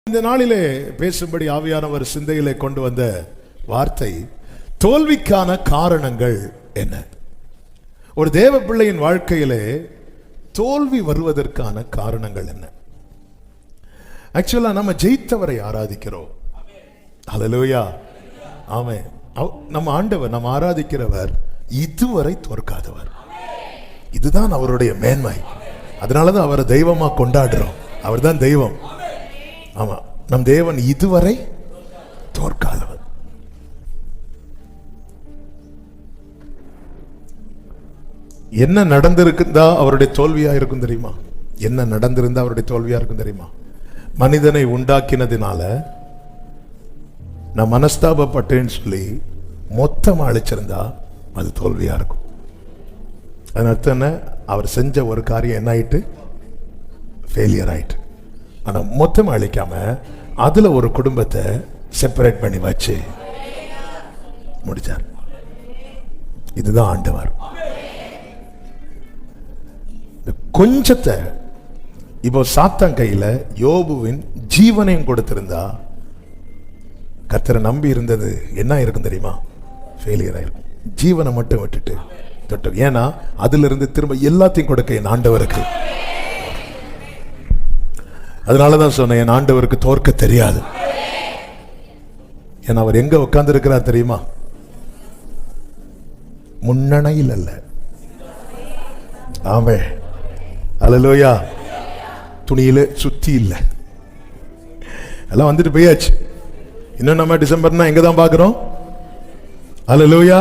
இந்த நாளிலே பேசும்படி ஆவியானவர் சிந்தையிலே கொண்டு வந்த வார்த்தை, தோல்விக்கான காரணங்கள் என்ன? ஒரு தேவ பிள்ளையின் வாழ்க்கையிலே தோல்வி வருவதற்கான காரணங்கள் என்ன? ஆக்சுவலா நம்ம ஜெயித்தவரை ஆராதிக்கிறோம். ஹல்லேலூயா, ஆமென். நம்ம ஆண்டவர், நம்ம ஆராதிக்கிறவர் இதுவரை தோற்காதவர். இதுதான் அவருடைய மேன்மை. அதனாலதான் அவரை தெய்வமா கொண்டாடுறோம். அவர் தான் தெய்வம். ஆமா, நம் தேவன் இதுவரை தோற்காதவர். என்ன நடந்திருக்குதா அவருடைய தோல்வியா இருக்கும் தெரியுமா? என்ன நடந்திருந்தா அவருடைய தோல்வியா இருக்கும் தெரியுமா? மனிதனை உண்டாக்கினதுனால நான் மனஸ்தாபப்பட்டேன்னு சொல்லி மொத்தமா அழிச்சிருந்தா அது தோல்வியா இருக்கும். அதன் அர்த்தம் என்ன? அவர் செஞ்ச ஒரு காரியம் என்ன ஆயிட்டு? ஃபெயிலியர் ஆயிட்டு. ஆனா மொத்தமா அழிக்காம அதுல ஒரு குடும்பத்தை செப்பரேட் பண்ணி வச்சு முடிச்சார். இதுதான் ஆண்டவர். கொஞ்சத்தை இப்போ சாத்தான் கையில யோபுவின் ஜீவனையும் கொடுத்திருந்தா கர்த்தரை நம்பி இருந்தது என்ன இருக்கும் தெரியுமா? ஃபெயிலியர் ஆயிருக்கும். ஜீவனை மட்டும் விட்டுட்டு தொட்டு, ஏன்னா அதுல இருந்து திரும்ப எல்லாத்தையும் கொடுக்க என் ஆண்டவருக்கு. அதனாலதான் சொன்னேன், என் ஆண்டவருக்கு தோற்க தெரியாது. ஏன்னா அவர் எங்க உட்கார்ந்து இருக்கிறார் தெரியுமா? முன்னணையில் அல்ல. ஆமே, அல்லேலூயா. துணியில சுத்தி இல்ல, எல்லாம் வந்துட்டு போயாச்சு. இன்னும் நம்ம டிசம்பர்னா எங்க தான் பாக்குறோம்? அல்லேலூயா.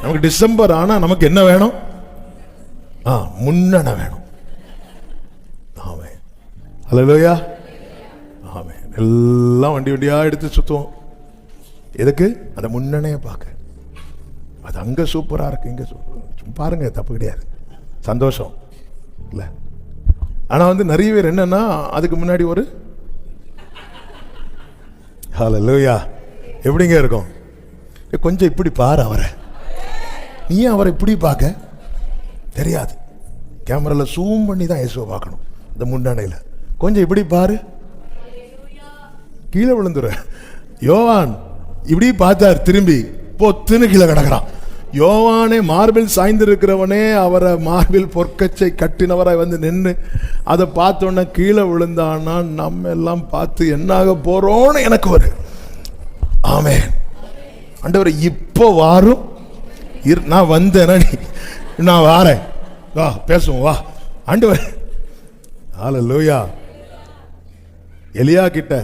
நமக்கு டிசம்பர் ஆனா நமக்கு என்ன வேணும்? முன்னணை வேணும். ஆமே, அல்லேலூயா. ஆமே. எல்லாம் வண்டி வண்டியா எடுத்து சுத்துவோம். எதுக்கு? அந்த முன்னணைய பார்க்க. அது அங்க சூப்பரா இருக்கு, இங்க பாருங்க, தப்பு கிடையாது, சந்தோஷம் இல்ல. ஆனா நிறைய பேர் என்னன்னா அதுக்கு முன்னாடி ஒரு ஹல்லேலூயா எப்படிங்க இருக்கும்? கொஞ்சம் இப்படி பாரு அவரை. நீ அவரை இப்படி பார்க்க தெரியாது. கேமரால சூம் பண்ணி தான் இயேசுவை பார்க்கணும். இந்த முன்னணையில கொஞ்சம் இப்படி பாரு, கீழே விழுந்துற. யோவான் இப்படி பார்த்தார், திரும்பி பொத்துன்னு கீழே கிடக்கிறான். யோவானே மார்பில் சாய்ந்திருக்கிறவனே அவரை மார்பில் பொற்கச்சை கட்டினவராய் வந்து நின்று அதை பார்த்தோன்னே கீழே விழுந்தான்னா நம்ம எல்லாம் பார்த்து என்னாக போறோம்னு எனக்கு ஒரு ஆமென். ஆண்டவரே இப்போ வாரும், நான் வந்தேனா, நான் வாரேன், வா பேசுவோம், வா ஆண்டவர். ஹல்லேலூயா. எலியா கிட்ட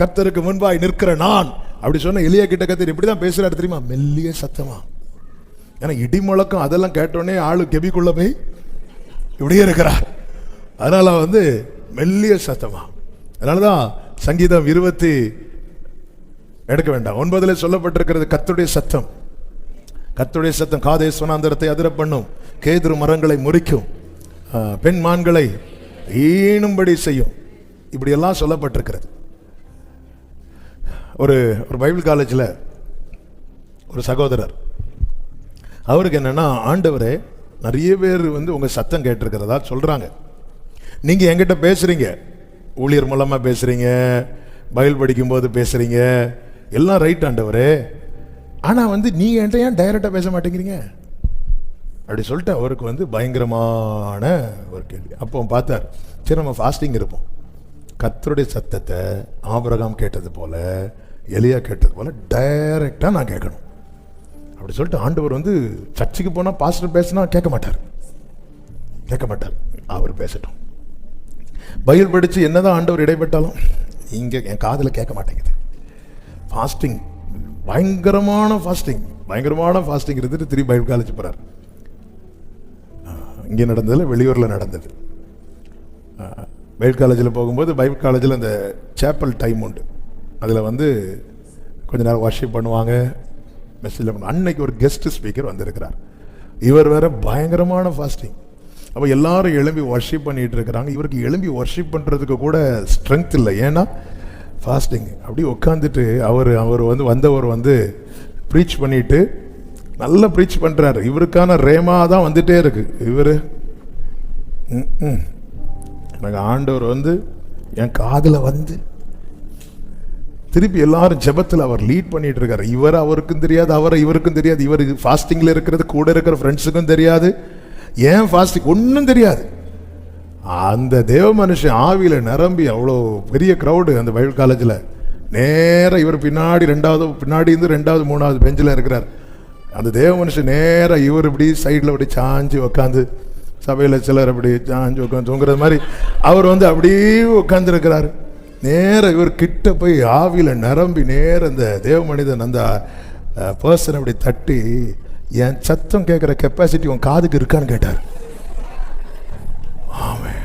கர்த்தருக்கு முன்பாய் நிற்கிற நான் அப்படி சொன்ன எலியா கிட்ட கர்த்தர் எப்படிதான் பேசுறாரு தெரியுமா? மெல்லிய சத்தமா. ஏன்னா இடி முழக்கம் அதெல்லாம் கேட்டோடனே ஆளு கெபிக்குள்ள போய் இப்படியே இருக்கிறார். அதனால மெல்லிய சத்தமா. அதனாலதான் சங்கீதம் 20 எடுக்க வேண்டாம் 9 சொல்லப்பட்டிருக்கிறது, கர்த்தருடைய சத்தம். கர்த்தருடைய சத்தம் காதேஸ் வனாந்தரத்தை அதிர பண்ணும், கேதுரு மரங்களை முறிக்கும், பெண் மான்களை ஈனும்படி செய்யும். இப்படி எல்லாம் சொல்லப்பட்டிருக்கிறது. ஒரு பைபிள் காலேஜில் ஒரு சகோதரர், அவருக்கு என்னன்னா, ஆண்டவரே நிறைய பேர் உங்க சத்தம் கேட்டிருக்கிறதா சொல்றாங்க. நீங்க என்கிட்ட பேசுறீங்க, ஊழியர் மூலமா பேசுறீங்க, பைபிள் படிக்கும் போது பேசுறீங்க, எல்லாம் ரைட் ஆண்டவரே. ஆனா நீங்க என்கிட்ட ஏன் டைரக்டா பேச மாட்டேங்கிறீங்க அப்படி சொல்லிட்டு அவருக்கு பயங்கரமான ஒரு கேள்வி. அப்போ பார்த்தார், சரி நம்ம ஃபாஸ்டிங் இருப்போம். கர்த்தருடைய சத்தத்தை ஆபிரகாம் கேட்டது போல, எலியா கேட்டது போல டைரக்டா நான் கேட்கணும் அப்படி சொல்லிட்டு ஆண்டவர் சர்ச்சுக்கு போனா பாஸ்டர் பேசினா கேட்க மாட்டார். அவர் பேசட்டும். பைபிள் படிச்சு என்னதான் ஆண்டவர் இடைப்பட்டாலும் இங்க என் காதுல கேட்க மாட்டேங்குது. ஃபாஸ்டிங், பயங்கரமான ஃபாஸ்டிங் இருந்துட்டு திரும்பி பைபிள் காலேஜ் போறார். இங்கே நடந்ததில்ல, வெளியூர்ல நடந்தது. பைபிள் காலேஜில் போகும்போது பைபிள் காலேஜில் அந்த சேப்பல் டைம் உண்டு. அதில் கொஞ்ச நேரம் வர்ஷிப் பண்ணுவாங்க, மெசேஜ் பண்ணுவாங்க. அன்னைக்கு ஒரு கெஸ்ட் ஸ்பீக்கர் வந்திருக்கிறார். இவர் வேற பயங்கரமான ஃபாஸ்டிங். அப்போ எல்லாரும் எழும்பி வர்ஷிப் பண்ணிட்டு இருக்கிறாங்க. இவருக்கு எழும்பி வர்ஷிப் பண்ணுறதுக்கு கூட ஸ்ட்ரென்த் இல்லை, ஏன்னா ஃபாஸ்டிங். அப்படி உட்காந்துட்டு அவர் வந்தவர் ப்ரீச் பண்ணிட்டு நல்லா ப்ரீச் பண்ணுறாரு. இவருக்கான ரேமா தான் வந்துட்டே இருக்கு. இவர் எனக்கு ஆண்டவர் என் காதில் திருப்பி எல்லாரும் ஜெபத்தில் அவர் லீட் பண்ணிட்டு இருக்காரு. இவர் அவருக்கும் தெரியாது, அவரை இவருக்கும் தெரியாது, இவர் ஃபாஸ்டிங்கில் இருக்கிறது கூட இருக்கிற ஃப்ரெண்ட்ஸுக்கும் தெரியாது, ஏன் ஃபாஸ்டிங் ஒன்றும் தெரியாது. அந்த தேவ மனுஷன் ஆவியில் நிரம்பி அவ்வளோ பெரிய க்ரௌடு அந்த பைபிள் காலேஜில். நேராக இவர் பின்னாடி இருந்து ரெண்டாவது மூணாவது பெஞ்சில் இருக்கிறார். அந்த தேவ மனுஷன் நேராக இவர் இப்படி சைடில் அப்படி சாஞ்சு உக்காந்து, சபையில் சிலர் அப்படி சாஞ்சு உட்காந்து தூங்குறது மாதிரி அவர் அப்படியே உட்காந்துருக்கிறாரு. நேராக இவர் கிட்ட போய் ஆவியில் நிரம்பி நேர அந்த தேவ மனிதன் அந்த பர்சன் அப்படி தட்டி, என் சத்தம் கேட்குற கெப்பாசிட்டி உன் காதுக்கு இருக்கான்னு கேட்டார். ஆமென்.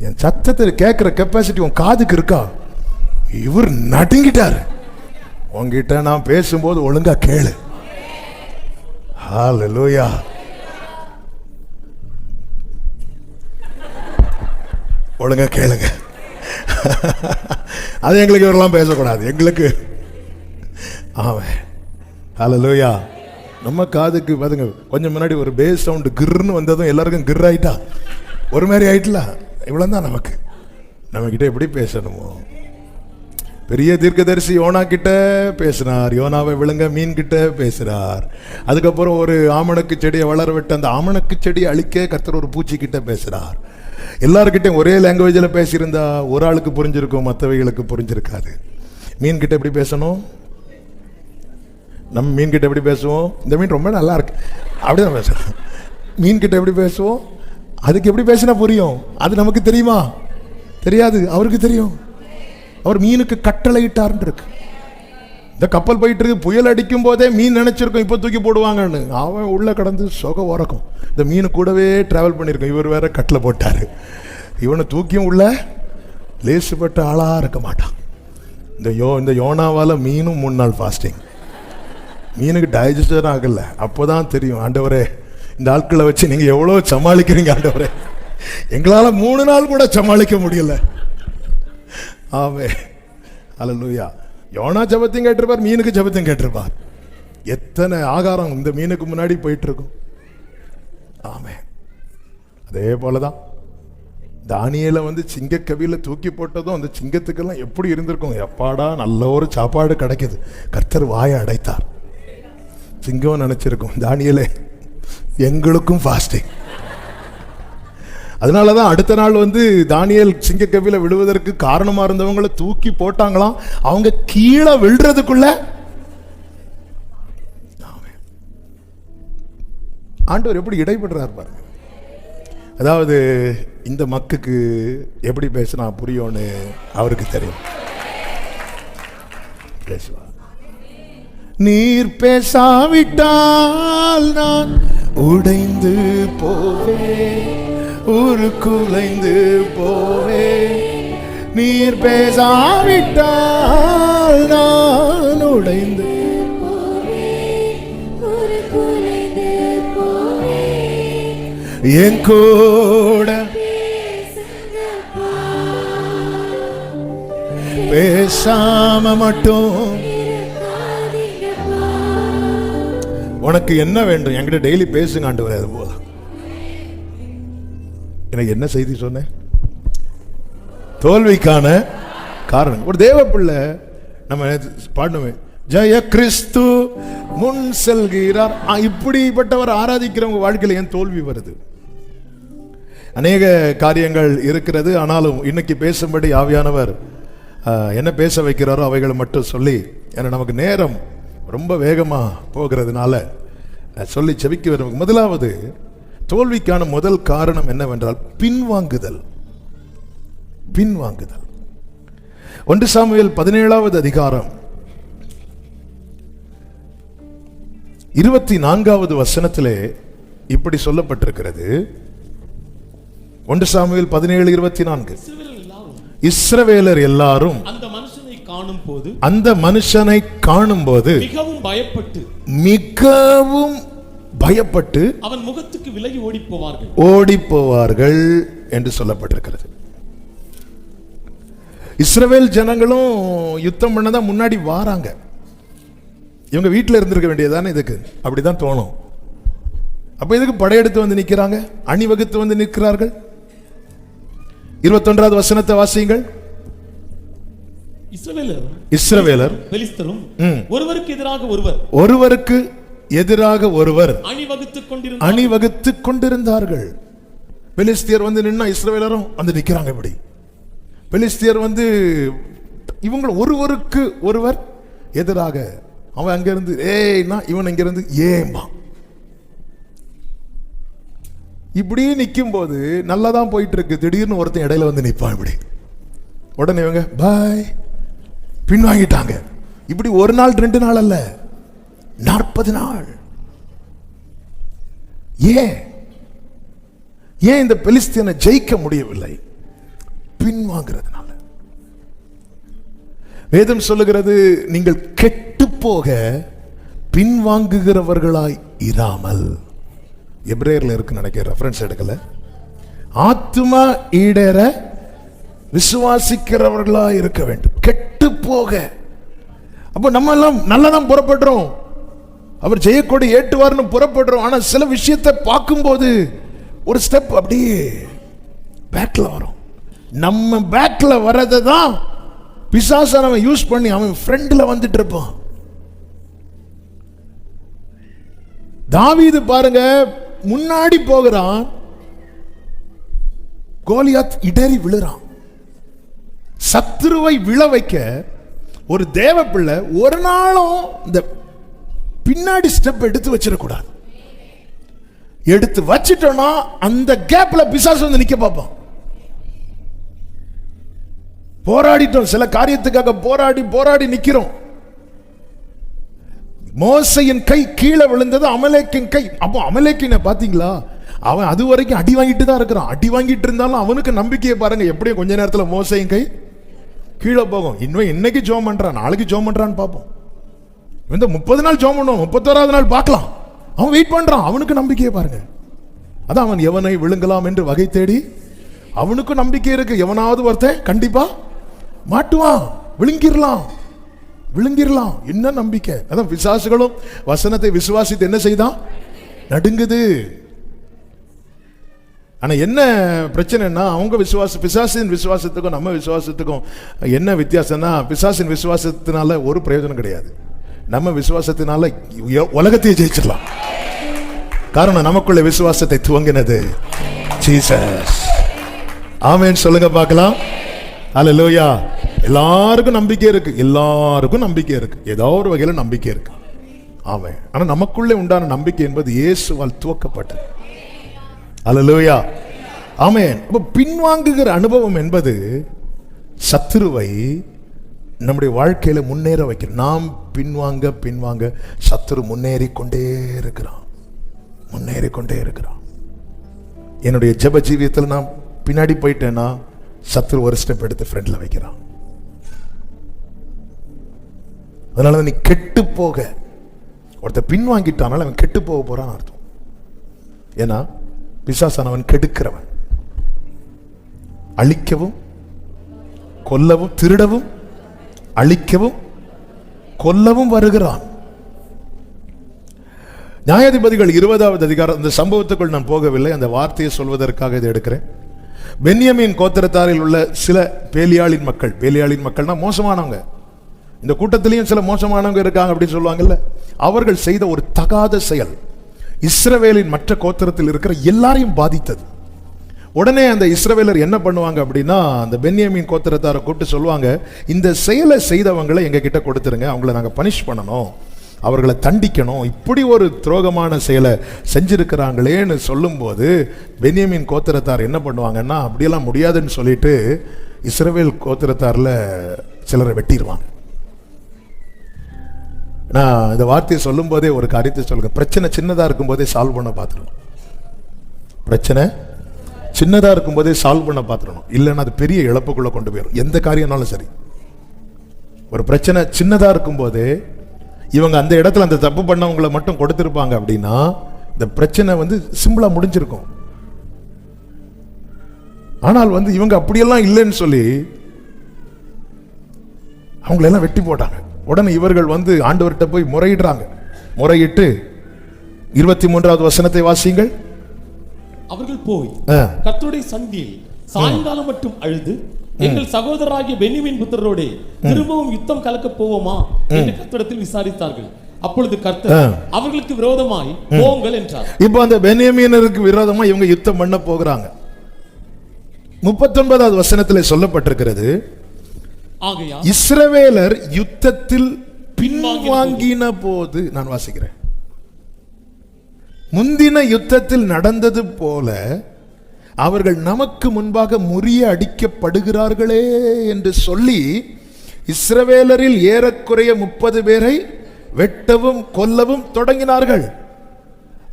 என் சத்தத்தை கேட்குற கெப்பாசிட்டி உன் காதுக்கு இருக்கா? இவர் நடுங்கிட்டார். உங்ககிட்ட நான் பேசும்போது ஒழுங்கா கேளு. ஹல்லேலூயா. ஒழுங்கா கேளுங்க. அது எங்களுக்கு இவரெல்லாம் பேசக்கூடாது, எங்களுக்கு. ஆமென். ஹல்லேலூயா. நம்ம காதுக்கு பாருங்க, கொஞ்சம் முன்னாடி ஒரு பேஸ் சவுண்டு கிர்னு வந்ததும் எல்லாருக்கும் கிர் ஆயிட்டா, ஒரு மாதிரி ஆயிட்டல. இவ்வளவுதான் நமக்கு. நம்ம கிட்ட எப்படி பேசணுமோ. பெரிய தீர்க்கதரிசி யோனா கிட்ட பேசினார், யோனாவை விழுங்க மீன் கிட்ட பேசுறார். அதுக்கப்புறம் ஒரு ஆமணக்கு செடியை வளர விட்டு அந்த ஆமணக்கு செடியை அழிக்க கர்த்தர் ஒரு பூச்சி கிட்ட பேசுறார். எல்லாருக்கிட்டையும் ஒரே லாங்குவேஜில் பேசியிருந்தா ஒரு ஆளுக்கு புரிஞ்சிருக்கும், மற்றவைகளுக்கு புரிஞ்சிருக்காது. மீன் கிட்ட எப்படி பேசணும்? நம்ம மீன் கிட்ட எப்படி பேசுவோம்? இந்த மீன் ரொம்ப நல்லா இருக்கு அப்படிதான் பேசுறோம். மீன் கிட்ட எப்படி பேசுவோம்? அதுக்கு எப்படி பேசினா புரியும்? அது நமக்கு தெரியுமா? தெரியாது, அவருக்கு தெரியும். அவர் மீனுக்கு கட்டளை இட்டார்ன்னு இருக்கு. இந்த கப்பல் போயிட்டு இருக்கு, புயல் அடிக்கும் போதே மீன் நினைச்சிருக்கும் இப்போ தூக்கி போடுவாங்கன்னு. அவன் உள்ள கடந்து சொக உறக்கும். இந்த மீன் கூடவே டிராவல் பண்ணியிருக்கோம். இவர் வேற கட்டில் போட்டாரு. இவனை தூக்கியும் உள்ள லேசுப்பட்ட ஆளா இருக்க மாட்டான். இந்த யோனாவால மீனும் 3 நாள் ஃபாஸ்டிங். மீனுக்கு டைஜஸ்டர் ஆகல. அப்போதான் தெரியும், ஆண்டவரே இந்த ஆட்களை வச்சு நீங்க எவ்வளோ சமாளிக்கிறீங்க ஆண்டவரே, எங்களால் 3 நாள் கூட சமாளிக்க முடியல. ஆமென். ஹல்லேலூயா. யோனா ஜெபத்தையும் கேட்டிருப்பார், மீனுக்கு ஜெபத்தையும் கேட்டிருப்பார். எத்தனை ஆகாரம் இந்த மீனுக்கு முன்னாடி போயிட்டு இருக்கும். ஆமென். அதே போலதான் தானியேலை சிங்கக்கவியில தூக்கி போட்டதும் அந்த சிங்கத்துக்கெல்லாம் எப்படி இருந்திருக்கும். எப்பாடா நல்ல ஒரு சாப்பாடு கிடைக்குது, கர்த்தர் வாயை அடைத்தார். சிங்கம் நினைச்சிருக்கும், தானியேலே எங்களுக்கும் ஃபாஸ்டிங். அதனாலதான் அடுத்த நாள் தானியேல் சிங்கக்கவியில விழுவதற்கு காரணமா இருந்தவங்களை தூக்கி போட்டாங்களாம். அவங்க கீழே விழுறதுக்குள்ள ஆண்டவர் எப்படி இடைபடுறார் பாருங்க. அதாவது இந்த மக்குக்கு எப்படி பேசினா புரியும்னு அவருக்கு தெரியும். பேசுவார். நீர் பேசாவிட்டால் நான் உடைந்து போவேன், உருக்குலைந்து போவேன். நீர் பேசாவிட்டால் நான் உடைந்து என் கூட பேசாம மட்டும் உனக்கு என்ன வேண்டும் என்கிட்ட டெய்லி பேசுங்க ஆண்டவரே. அது போதும். எனக்கு என்ன செய்தி சொன்னேன்? தோல்விக்கான காரணம். ஒரு தேவ பிள்ளை நம்ம பாடணுமே, ஜெய கிறிஸ்து முன் செல்கிறார். இப்படிப்பட்டவர் ஆராதிக்கிறவங்க வாழ்க்கையில் ஏன் தோல்வி வருது? அநேக காரியங்கள் இருக்கிறது. ஆனாலும் இன்னைக்கு பேசும்படி ஆவியானவர் என்ன பேச வைக்கிறாரோ அவைகளை மட்டும் சொல்லி, ஏன்னா நமக்கு நேரம் ரொம்ப வேகமா போகிறதுனால சொல்லி செபிக்க வரும். முதலாவது தோல்விக்கான முதல் காரணம் என்னவென்றால் பின்வாங்குதல். பின்வாங்குதல். 1 சாமுவேல் 17வது அதிகாரம் 24வது வசனத்திலே இப்படி சொல்லப்பட்டிருக்கிறது. 1 சாமுவேல் 17:24. இஸ்ரவேலர் எல்லாரும் அந்த மனுஷனை காணும்போது மிகவும் பயப்பட்டு அவன் முகத்துக்கு விலகி ஓடி போவார்கள் என்று சொல்லப்பட்டிருக்கிறது. இஸ்ரவேல் ஜனங்களும் யுத்தம் பண்ணதான் முன்னாடி வாராங்க. இவங்க வீட்டில் இருந்திருக்க வேண்டியதானே, இதுக்கு அப்படிதான் தோணும். அப்ப இதுக்கு படையெடுத்து நிற்கிறாங்க, அணிவகுத்து நிற்கிறார்கள். 21வது வசனத்தை வாசியுங்கள். இஸ்ரவேலர் பெலிஸ்தரும் ஒருவருக்கு எதிராக ஒருவர் அணிவகுத்துக் கொண்டிருந்தார்கள். பெலிஸ்தியர் வந்து நின்னா இஸ்ரவேலரும் வந்து நிக்கிறாங்க. இப்படி பெலிஸ்தியர் வந்து இவங்க ஒருவருக்கு ஒருவர் எதிராக. அவன் அங்கிருந்து ஏய்னா இவன் இங்கிருந்து ஏம்பா. இப்படி நிற்கும் போது நல்லாதான் போயிட்டு இருக்கு. திடீர்னு ஒருத்தன் இடையில வந்து நிற்பான். இப்படி உடனே இவங்க பாய் பின்வாங்கிட்டாங்க. இப்படி ஒரு நாள் 2 நாள் அல்ல, 40 நாள். ஏன் இந்த பெலிஸ்தியனை ஜெயிக்க முடியவில்லை? பின்வாங்கிறதுனால. வேதம் சொல்லுகிறது, நீங்கள் கெட்டு போக பின்வாங்குகிறவர்களாய் இராமல். எபிரேயர்ல இருக்கு நினைக்கிற ரெஃபரன்ஸ் எடுக்கல. ஆத்துமா ஈடேற விசுவாசிக்கிறவர்களா இருக்க வேண்டும். கெட்டு போக. அப்ப நம்ம எல்லாம் நல்லதான் புறப்படுறோம், அவர் ஜெயக்கொடி ஏற்றுவார்னு புறப்படுறோம். ஆனா சில விஷயத்தை பார்க்கும்போது ஒரு ஸ்டெப் அப்படியே பேக்ல வரும். நம்ம பேக்ல வரதை தான் பிசாசன் அவன் யூஸ் பண்ணி அவன் ஃப்ரண்ட்ல வந்துட்டு இருப்பான். தாவீது பாருங்க, முன்னாடி போகிறான், கோலியாத் இடறி விழுறான். சத்துருவை விழ வைக்க ஒரு தேவ பிள்ளை ஒரு நாளும் இந்த பின்னாடி ஸ்டெப் எடுத்து வச்சிடக்கூடாது. எடுத்து வச்சிட்டோம்னா அந்த கேப்ல பிசாசு வந்து நிக்க பார்ப்பான். போராடிட்டோம், சில காரியத்துக்காக போராடி போராடி நிக்கிறோம். மோசையின் கை கீழே விழுந்தது, அமலேக்கின் கை. அப்போ அமலேக்கினை பாத்தீங்களா, அவன் அது வரைக்கும் அடி வாங்கிட்டு தான் இருக்கிறான். அடி வாங்கிட்டு இருந்தாலும் அவனுக்கு நம்பிக்கையை பாருங்க, எப்படியும் கொஞ்ச நேரத்தில் மோசையின் கை கீழே போகும். இன்னைக்கு ஜோம் பண்றான், நாளைக்கு ஜோம் பண்றான்னு பார்ப்போம். இந்த 30 நாள் ஜோம் பண்ணுவோம், 31வது நாள் பார்க்கலாம். அவன் வெயிட் பண்றான், அவனுக்கு நம்பிக்கையை பாருங்க. அதான் அவன் எவனை விழுங்கலாம் என்று வகை தேடி அவனுக்கும் நம்பிக்கை இருக்கு. எவனாவது ஒருத்தன் கண்டிப்பா மாட்டுவான், விழுங்கிடலாம். என்ன நம்பிக்கை. அதான் பிசாசுகளும் வசனத்தை விசுவாசித்து என்ன செய்தான்? நடுங்குது. ஆனா என்ன பிரச்சனைனா, அவங்க பிசாசின் விசுவாசத்துக்கும் நம்ம விசுவாசத்துக்கும் என்ன வித்தியாசம்னா, பிசாசின் விசுவாசத்தினால ஒரு பிரயோஜனம் கிடையாது. நம்ம விசுவாசத்தினால உலகத்தையே ஜெயிச்சிடலாம். காரணம், நமக்குள்ள விசுவாசத்தை துவங்கினது ஜீசஸ். ஆமென் சொல்லுங்க பார்க்கலாம். அல்லேலூயா. எல்லாருக்கும் நம்பிக்கை இருக்கு, ஏதோ ஒரு வகையில நம்பிக்கை இருக்கு. ஆமென். ஆனா நமக்குள்ளே உண்டான நம்பிக்கை என்பது இயேசுவால் துவக்கப்பட்டது. அல்லேலூயா. ஆமென். அப்ப பின்வாங்குகிற அனுபவம் என்பது சத்துருவை நம்முடைய வாழ்க்கையில முன்னேற வைக்கிறோம். நாம் பின்வாங்க சத்துரு முன்னேறிக்கொண்டே இருக்கிறான். என்னுடைய ஜெப ஜீவியத்தில் நான் பின்னாடி போயிட்டேன்னா சத்துரு ஒரு ஸ்டெப் எடுத்து ஃப்ரண்ட்ல வைக்கிறான். அதனால நீ கெட்டு போக, ஒருத்தர் பின்வாங்கிட்டானால அவன் கெட்டு போக போறான்னு அர்த்தம். ஏன்னா பிசாசானவன் கெடுக்கிறவன், அழிக்கவும் கொல்லவும், திருடவும் அழிக்கவும் கொல்லவும் வருகிறான். நியாயாதிபதிகள் 20வது அதிகாரம், இந்த சம்பவத்துக்குள் நான் போகவில்லை, அந்த வார்த்தையை சொல்வதற்காக இதை எடுக்கிறேன். பென்யமீன் கோத்திரத்தாரில் உள்ள சில பேலியாளின் மக்கள்னா மோசமானவங்க. இந்த கூட்டத்திலையும் சில மோசமானவங்க இருக்காங்க அப்படின்னு சொல்லுவாங்கல்ல. அவர்கள் செய்த ஒரு தகாத செயல் இஸ்ரவேலின் மற்ற கோத்திரத்தில் இருக்கிற எல்லாரையும் பாதித்தது. உடனே அந்த இஸ்ரவேலர் என்ன பண்ணுவாங்க அப்படின்னா, அந்த பென்யமீன் கோத்திரத்தாரை கூப்பிட்டு சொல்லுவாங்க, இந்த செயலை செய்தவங்களை எங்க கிட்ட கொடுத்துருங்க, அவங்கள நாங்கள் பனிஷ் பண்ணணும், அவர்களை தண்டிக்கணும். இப்படி ஒரு துரோகமான செயலை செஞ்சிருக்கிறாங்களேன்னு சொல்லும்போது பென்யமீன் கோத்திரத்தார் என்ன பண்ணுவாங்கன்னா, அப்படியெல்லாம் முடியாதுன்னு சொல்லிட்டு இஸ்ரவேல் கோத்திரத்தாரில் சிலரை வெட்டிடுவாங்க. நான் இந்த வார்த்தையை சொல்லும் போதே ஒரு காரியத்தை சொல்லுங்க. பிரச்சனை சின்னதாக இருக்கும் போதே சால்வ் பண்ண பார்த்துடணும். பிரச்சனை சின்னதாக இருக்கும் போதே சால்வ் பண்ண பார்த்துடணும். இல்லைன்னா அது பெரிய இழப்புக்குள்ள கொண்டு போயிடும். எந்த காரியம்னாலும் சரி, ஒரு பிரச்சனை சின்னதாக இருக்கும் போதே இவங்க அந்த இடத்துல அந்த தப்பு பண்ணவங்களை மட்டும் கொடுத்திருப்பாங்க அப்படின்னா இந்த பிரச்சனை சிம்பிளா முடிஞ்சிருக்கும். ஆனால் இவங்க அப்படியெல்லாம் இல்லைன்னு சொல்லி அவங்களெல்லாம் வெட்டி போட்டாங்க. உடனே இவர்கள் ஆண்டவர்கிட்ட போய் முறையிடுறாங்க. முறையிட்டு 23வது வசனத்தை வாசியுங்கள். அவர்கள் போய் கர்த்தருடைய சந்நிதியில் சாயங்காலம் மட்டும் அழுது எங்கள் சகோதரராகிய பென்யமீன் புத்திரரோடு திரும்பவும் யுத்தம் கலக்க போவோமா என்று கர்த்தரிடத்தில் விசாரித்தார்கள். அப்பொழுது கர்த்தர் அவர்களுக்கு விரோதமாய் போங்கள் என்றார். இப்போ அந்த பென்யமீனருக்கு விரோதமா இவங்க யுத்தம் பண்ண போகிறாங்க. 39வது வசனத்திலே சொல்லப்பட்டிருக்கிறது, ஆகையால் இஸ்ரவேலர் யுத்தத்தில் பின்வாங்கின போது, நான் வாசிக்கிறேன், முந்தின யுத்தத்தில் நடந்தது போல அவர்கள் நமக்கு முன்பாக முறிய அடிக்கப்படுகிறார்களே என்று சொல்லி இஸ்ரவேலரில் ஏறக்குறைய 30 பேரை வெட்டவும் கொல்லவும் தொடங்கினார்கள்.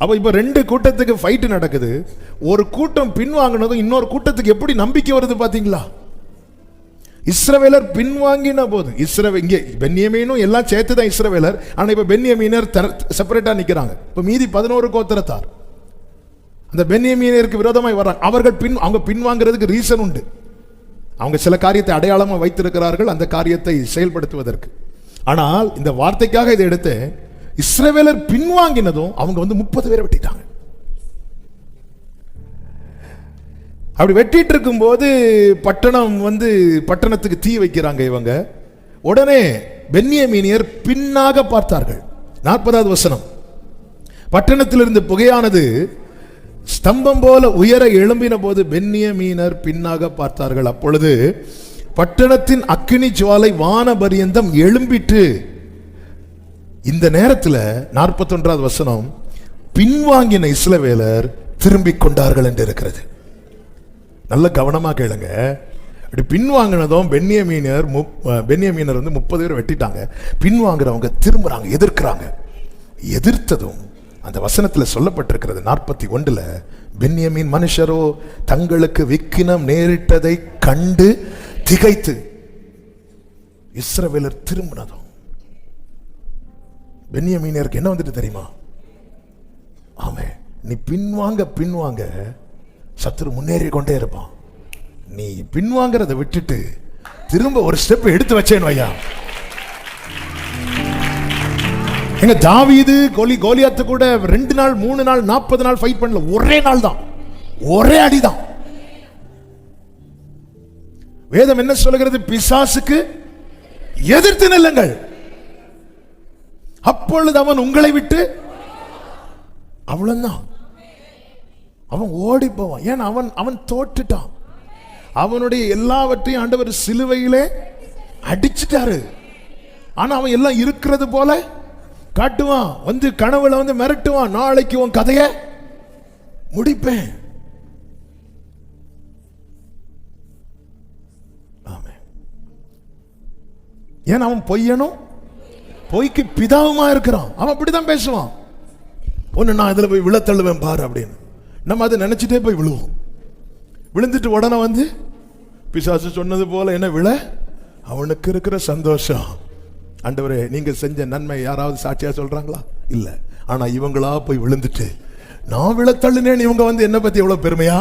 அப்ப இப்ப 2 கூட்டத்துக்கு ஃபைட் நடக்குது. ஒரு கூட்டம் பின்வாங்கினதும் இன்னொரு கூட்டத்துக்கு எப்படி நம்பிக்கை வருது பாத்தீங்களா? இஸ்ரவேலர் பின்வாங்கின போது, இங்கே பென்யமீனும் எல்லாம் சேர்த்துதான் இஸ்ரவேலர். ஆனா இப்ப பென்யமீனர் செப்பரேட்டா நிக்கிறாங்க. இப்ப மீதி 11 கோத்திரத்தார் அந்த பென்யமீனருக்கு விரோதமாய் வர்றாங்க. அவங்க பின்வாங்கிறதுக்கு ரீசன் உண்டு. அவங்க சில காரியத்தை அடையாளமா வைத்திருக்கிறார்கள் அந்த காரியத்தை செயல்படுத்துவதற்கு. ஆனால் இந்த வார்த்தைக்காக இதை எடுத்து, இஸ்ரவேலர் பின்வாங்கினதும் அவங்க 30 பேரை வெட்டிட்டாங்க. அப்படி வெட்டிட்டு இருக்கும் போது பட்டணத்துக்கு தீ வைக்கிறாங்க இவங்க. உடனே பென்யமீனியர் பின்னாக பார்த்தார்கள். 40வது வசனம், பட்டணத்திலிருந்து புகையானது ஸ்தம்பம் போல உயர எழும்பின போது பென்யமீனர் பின்னாக பார்த்தார்கள். அப்பொழுது பட்டணத்தின் அக்கினி ஜுவாலை வான பரியந்தம் எழும்பிட்டு. இந்த நேரத்தில் 41வது வசனம், பின்வாங்கின இஸ்ரவேலர் திரும்பிக் கொண்டார்கள் என்று இருக்கிறது. நல்ல கவனமா கேளுங்க. அப்படி பின்வாங்கினதும் பென்யமீனர் 30 பேர் வெட்டிட்டாங்க. பின்வாங்குறவங்க திரும்புறாங்க, எதிர்க்கிறாங்க. எதிர்த்ததும் அந்த வசனத்தில் சொல்லப்பட்டிருக்கிறது 41ல, பென்யமீன் மனுஷரோ தங்களுக்கு விக்கினம் நேரிட்டதை கண்டு திகைத்து. இஸ்ரவேலர் திரும்பினதும் பென்யமீனருக்கு என்ன வந்துட்டு தெரியுமா? ஆமே, நீ பின்வாங்க சத்துரு முன்னேறி கொண்டே இருப்பான். நீ பின்வாங்கிறத விட்டுட்டு திரும்ப ஒரு ஸ்டெப் எடுத்து வச்சேன் ஐயா. எங்க தாவீது கோலியாத்து கூட 2 நாள் 3 நாள் 40 நாள் ஃபைட் பண்ணல. ஒரே நாள் தான், ஒரே அடிதான். வேதம் என்ன சொல்லுகிறது? பிசாசுக்கு எதிர்த்து நில்லுங்கள், அப்பொழுது அவன் உங்களை விட்டு, அவ்வளவுதான், அவன் ஓடி போவான். ஏன்? அவன் தோற்றுட்டான். அவனுடைய எல்லாவற்றையும் ஆண்டவர் சிலுவையிலே அடிச்சிட்டாரு. ஆனா அவன் எல்லாம் இருக்கிறது போல காட்டுவான், கனவுல மிரட்டுவான், நாளைக்கு உன் கதைய முடிப்பேன். ஏன்? அவன் பொய்யனும் பொய்க்கு பிதாவுமா இருக்கிறான். அவன் அப்படிதான் பேசுவான். ஒன்னு நான் இதுல போய் விழத்தள்ளுவேன் பாரு அப்படின்னு நம்ம அதை நினைச்சிட்டே போய் விழுவோம். விழுந்துட்டு உடனே பிசாசு சொன்னது போல என்ன விழ, அவனுக்கு இருக்கிற சந்தோஷம். ஆண்டவரே, நீங்க செஞ்ச நன்மை யாராவது சாட்சியா சொல்றாங்களா? இல்ல. ஆனா இவங்களா போய் விழுந்துட்டு நான் விழத்தள்ளுனேன், இவங்க என்ன பத்தி எவ்வளவு பெருமையா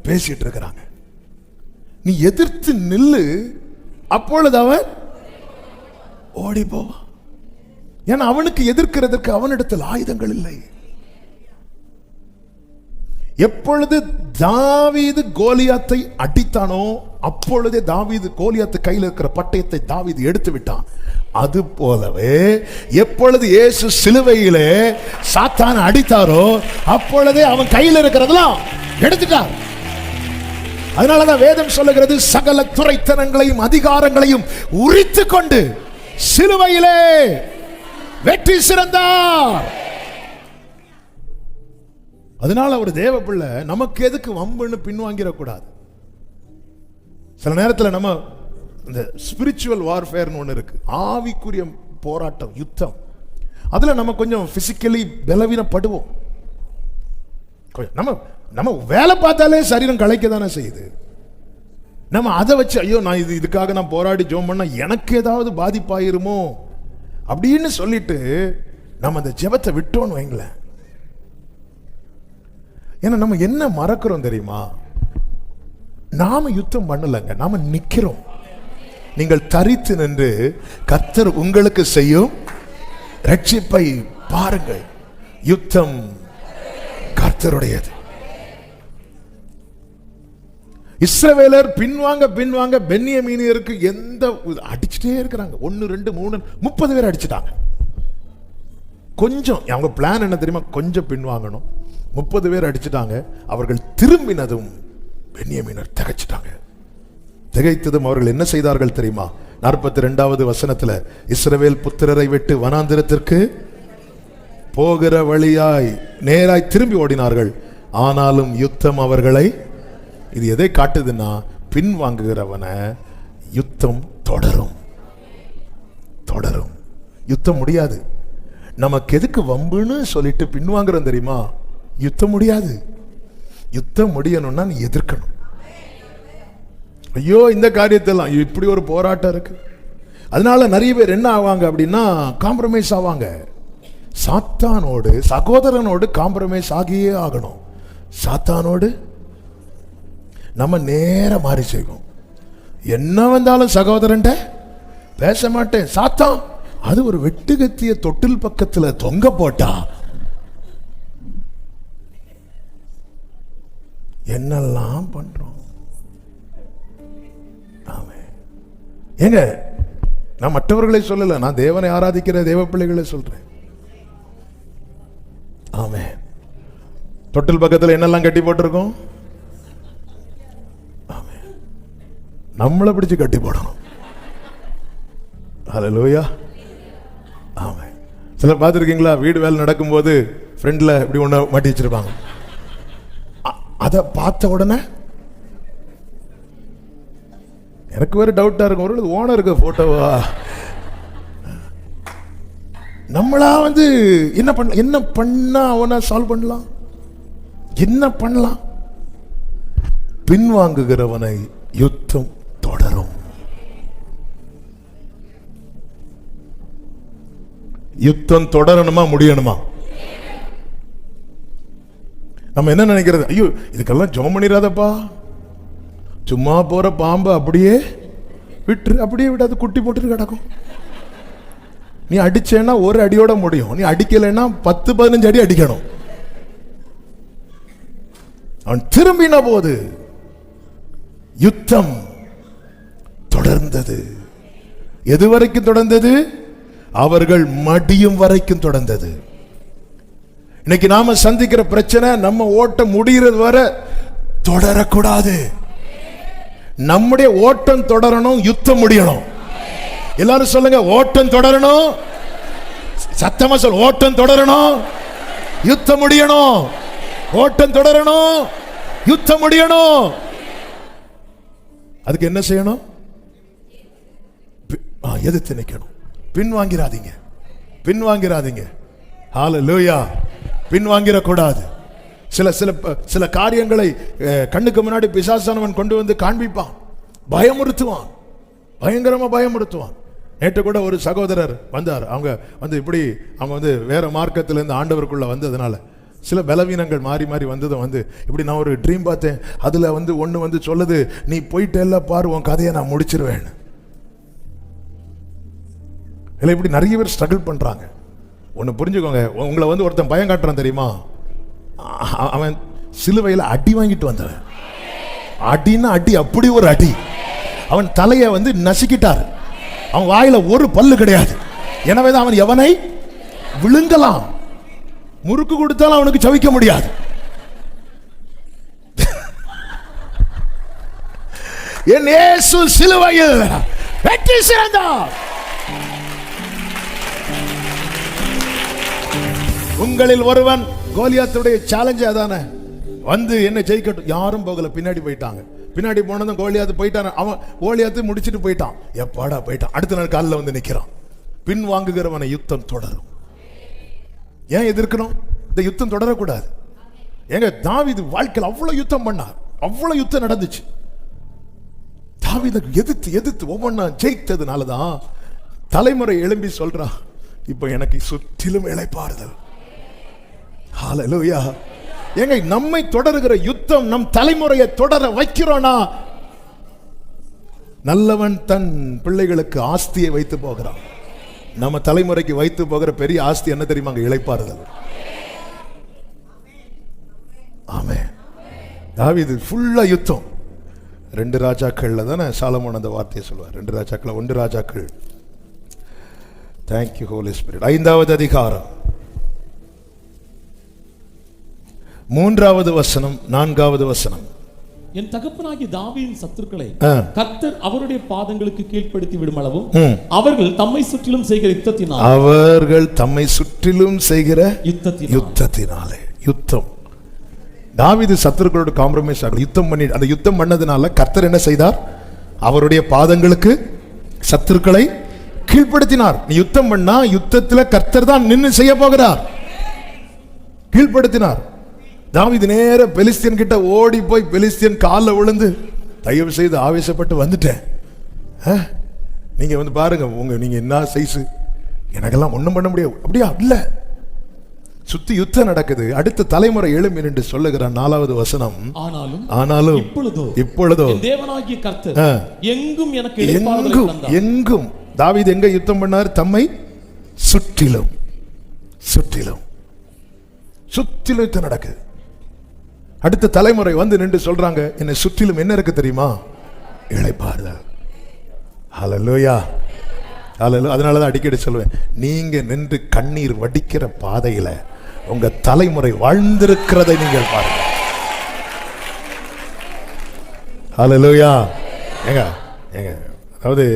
பேசிட்டு இருக்கிறாங்க. நீ எதிர்த்து நில்லு, அப்பொழுது அவன் ஓடி போவான். ஏன்னா அவனுக்கு எதிர்க்கிறதுக்கு அவனிடத்தில் ஆயுதங்கள் இல்லை. எப்பொழுது தாவீது கோலியாத்தை அடித்தானோ அப்பொழுதே தாவீது கோலியாத்து கையில் இருக்கிற பட்டயத்தை தாவீது எடுத்து விட்டான். அது போலவே எப்பொழுது இயேசு சிலுவையிலே சாத்தானை அடித்தாரோ அப்பொழுதே அவன் கையில் இருக்கிறதெல்லாம் எடுத்துட்டார். அதனாலதான் வேதம் சொல்லுகிறது, சகல துரைத்தனங்களையும் அதிகாரங்களையும் உரித்து கொண்டு சிலுவையிலே வெற்றி சிறந்தார். அதனால ஒரு தேவ பிள்ளை நமக்கு எதுக்கு வம்புன்னு பின்வாங்கிடக்கூடாது. சில நேரத்தில் நம்ம இந்த ஸ்பிரிச்சுவல் வார்ஃபேர்னு ஒன்று இருக்கு, ஆவிக்குரிய போராட்டம், யுத்தம். அதுல நம்ம கொஞ்சம் பிசிக்கலி பலவீனப்படுவோம். நம்ம வேலை பார்த்தாலே சரீரம் களைக்க தானே செய்யுது. நம்ம அதை வச்சு ஐயோ நான் இதுக்காக நான் போராடி ஜோம் பண்ண எனக்கு ஏதாவது பாதிப்பாயிருமோ அப்படின்னு சொல்லிட்டு நம்ம அந்த ஜெபத்தை விட்டோன்னு வைங்களேன். ஏன்னா நம்ம என்ன மறக்கிறோம் தெரியுமா? நாம யுத்தம் பண்ணலங்க, நாம நிக்கிறோம். நீங்கள் தரித்து நின்று கர்த்தர் உங்களுக்கு செய்யும் ரட்சிப்பை பாருங்கள். யுத்தம் கர்த்தருடையது. இஸ்ரவேலர் பின்வாங்க பென்யமீனியருக்கு எந்த அடிச்சுட்டே இருக்கிறாங்க. 1 2 3 30 பேர் அடிச்சுட்டாங்க. கொஞ்சம் அவங்க பிளான் என்ன தெரியுமா? கொஞ்சம் பின்வாங்கணும். 30 பேர் அடிச்சுட்டாங்க. அவர்கள் திரும்பினதும் பென்யமீனர் திகைச்சிட்டாங்க. திகைத்ததும் அவர்கள் என்ன செய்தார்கள் தெரியுமா? 42வது வசனத்துல, இஸ்ரவேல் புத்திரரை விட்டு வனாந்திரத்திற்கு போகிற வழியாய் நேராய் திரும்பி ஓடினார்கள். ஆனாலும் யுத்தம் அவர்களை, இது எதை காட்டுதுன்னா, பின்வாங்குகிறவன யுத்தம் தொடரும். யுத்தம் முடியாது. நமக்கு எதுக்கு வம்புன்னு சொல்லிட்டு பின்வாங்குறோம் தெரியுமா? யுத்தம் முடியாது. யுத்தம் முடியணும்னா நீ எதிர்க்கணும். ஐயோ, இந்த காரியத்தெல்லாம் இப்படி ஒரு போராட்டம் இருக்கு. அதனால நிறைய பேர் என்ன ஆவாங்க அப்படின்னா, காம்ப்ரமைஸ் ஆவாங்க. சாத்தானோடு, சகோதரனோடு காம்ப்ரமைஸ் ஆகியே ஆகணும். சாத்தானோடு நம்ம நேர மாறி செய்வோம். என்ன வந்தாலும் சகோதரன்ட்ட பேச மாட்டேன். சாத்தான் அது ஒரு வெட்டுகத்திய தொட்டில் பக்கத்துல தொங்க போட்டா என்னெல்லாம் பண்றோம். ஏங்க, நான் மற்றவர்களை சொல்லல, நான் தேவனை ஆராதிக்கிற தேவ பிள்ளைகளை சொல்றேன். ஆமே. தொட்டில் பக்கத்தில் என்னெல்லாம் கட்டி போட்டிருக்கோம்? ஆமே. நம்மளை பிடிச்சு கட்டி போடணும். ஹல்லேலூயா. ஆமே. சிலர் பார்த்துருக்கீங்களா? வீடு வேலை நடக்கும்போது ஃப்ரெண்ட்ல இப்படி ஒன்று மாட்டி வச்சிருப்பாங்க. அதை பார்த்த உடனே எனக்கு வேற டவுட்டா இருக்கும், ஒரு ஓனருக்கு போட்டோவா? நம்மளா வந்து என்ன பண்ணா அவனை சால்வ் பண்ணலாம்? என்ன பண்ணலாம்? பின்வாங்குகிறவனை யுத்தம் தொடரும். யுத்தம் தொடரணுமா முடியணுமா? நம்ம என்ன நினைக்கிறது? ஐயோ, இதுக்கெல்லாம் ஜெபம் பண்ணிராதப்பா, சும்மா போற பாம்பு அப்படியே விட்டு, அப்படியே விடாது, குட்டி போட்டு கிடக்கும். நீ அடிச்சேன்னா ஒரு அடியோட முடியும். நீ அடிக்கலைன்னா 10-15 அடி அடிக்கணும். அவன் திரும்பின போது யுத்தம் தொடர்ந்தது. எது வரைக்கும் தொடர்ந்தது? அவர்கள் மடியும் வரைக்கும் தொடர்ந்தது. இன்னைக்கு நாம சந்திக்கிற பிரச்சனை, நம்ம ஓட்டம் முடிகிறது வரை தொடரக்கூடாது. நம்முடைய ஓட்டம் தொடரணும், யுத்தம் முடியணும். எல்லாரும் சொல்லுங்க, ஓட்டம் தொடரணும். சத்தமா சொல், ஓட்டம் தொடரணும், யுத்தம் முடியணும். ஓட்டம் தொடரணும், யுத்தம் முடியணும். அதுக்கு என்ன செய்யணும்? எதிர்த்து நிக்கணும். பின்வாங்கிறாதீங்க. ஹல்லேலூயா. பின்வாங்கிடக்கூடாது. சில காரியங்களை கண்ணுக்கு முன்னாடி பிசாசானவன் கொண்டு வந்து காண்பிப்பான், பயமுறுத்துவான், பயங்கரமா பயமுறுத்துவான். நேற்று கூட ஒரு சகோதரர் வந்தார். அவங்க வந்து இப்படி, அவங்க வந்து வேற மார்க்கத்திலிருந்து ஆண்டவருக்குள்ள வந்ததுனால சில பலவீனங்கள் மாறி மாறி வந்ததை வந்து இப்படி, நான் ஒரு ட்ரீம் பார்த்தேன், அதுல வந்து ஒன்று வந்து சொல்லுது, நீ போயிட்டு எல்லாம் பாரு, உன் கதையை நான் முடிச்சிருவேன். இல்லை, இப்படி நிறைய பேர் ஸ்ட்ரகிள் பண்றாங்க. ஒன்று புரிஞ்சுக்கோங்க, உங்களை வந்து ஒருத்தன் பயம் காட்டுறான் தெரியுமா? அவன் சிலுவையில் அடி வாங்கிட்டு வந்தவன். அடின்னா அடி, அப்படி ஒரு அடி. அவன் தலையை வந்து நசுக்கிட்டார். அவன் வாயில ஒரு பல்லு கிடையாது. எனவேதான் அவன் எவனை விழுங்கலாம், முறுக்கு கொடுத்தாலும் அவனுக்கு சவிக்க முடியாது. என் இயேசு சிலுவையில் வெற்றி சிறந்தார். உங்களில் ஒருவன், கோலியாத்துடைய சேலஞ்ச் அதானே, வந்து என்ன ஜெயிக்கட்டும். யாரும் போகல, பின்னாடி போயிட்டாங்க. பின்னாடி போனதும் கோலியாத்து போயிட்டான். அவன் கோலியாத்து முடிச்சுட்டு போயிட்டான். எப்பாடா போயிட்டான். அடுத்த நாள் காலில் வந்து நிக்கிறான். பின் வாங்குகிறவனை யுத்தம் தொடரும். ஏன் எதிர்க்கணும்? இந்த யுத்தம் தொடரக்கூடாது. ஏங்க, தாவீது வாழ்க்கையில் அவ்வளவு யுத்தம் பண்ணார், அவ்வளவு யுத்தம் நடந்துச்சு. தாவீதை எதிர்த்து ஒவ்வொன்னா ஜெயித்ததுனாலதான் தலைமுறை எழும்பி சொல்றான், இப்ப எனக்கு சுற்றிலும் இளைப்பாறுதல். ஹல்லேலூயா. ஏங்க, நம்மை தொடருகிற யுத்தம் நம் தலைமுறையை தொடர வைக்கிறோனா? நல்லவன் தன் பிள்ளைகளுக்கு ஆஸ்தியை வைத்து போகிறான். நம்ம தலைமுறைக்கு வைத்து போகிற பெரிய ஆஸ்தி என்ன தெரியுமா? இளைப்பாறுதல். ஆமென். தாவீது ஃபுல்லா யுத்தம். ரெண்டு ராஜாக்கள்ல தானே சாலமோன் அந்த வார்த்தையை சொல்லுவார். ரெண்டு ராஜாக்கள், ஒன்று ராஜாக்கள். Thank you Holy Spirit. 5வது அதிகாரம் 3வது வசனம் 4வது வசனம். என் தகப்பனாகிய தாவீதின் சத்துருக்களை கர்த்தர் அவருடைய பாதங்களுக்கு கீழ்ப்படுத்தி விடும் அளவும் அவர்கள் தம்மை சுற்றிலும் செய்கிற யுத்தத்தினால், அவர்கள் தம்மை சுற்றிலும் செய்கிற யுத்தத்தினாலே. யுத்தம். தாவீது சத்துருக்களோட காம்ப்ரமைஸ் ஆகல, யுத்தம் பண்ணி, அந்த யுத்தம் பண்ணதுனால கர்த்தர் என்ன செய்தார்? அவருடைய பாதங்களுக்கு சத்துருக்களை கீழ்ப்படுத்தினார். நீ யுத்தம் பண்ணா யுத்தத்துல கர்த்தர் தான் நின்னு செய்ய போகிறார். கீழ்ப்படுத்தினார். தாவீது நேர பெலிஸ்தியன் கிட்ட ஓடி போய் பெலிஸ்தியன் காலில் விழுந்து, தயவு செய்து ஆவேசப்பட்டு வந்துட்டேன், நீங்க வந்து பாருங்க நீங்க என்ன சைஸ், எனக்கெல்லாம் ஒண்ணும் பண்ண முடியாது. அப்படியா? இல்ல, சுத்தி யுத்தம் நடக்குது. அடுத்த தலைமுறை எழும்பி என்று சொல்லுகிறான். 4வது வசனம். ஆனாலும் இப்பொழுதோ தேவனாகிய கர்த்தர் எங்கும் எனக்கு இளைப்பாறுதலை தந்தார். எங்கும் தாவீது எங்க யுத்தம் பண்ணார்? தம்மை சுற்றிலும் சுற்றிலும் சுற்றிலும் யுத்தம் நடக்குது. அடுத்த தலைமுறை வந்து நின்று சொல்றாங்க, என்னை சுற்றிலும் என்ன இருக்கு தெரியுமா? இளைப்பாறுதல். ஹல்லேலூயா, ஹல்லேலூயா. அதனாலதான் அடிக்கடி சொல்லுவேன், நீங்க நின்று கண்ணீர் வடிக்கிற பாதையில உங்க தலைமுறை வாழ்ந்திருக்கிறதை நீங்கள் பாருங்க. ஹல்லேலூயா. ஏங்க ஏங்க அதாவது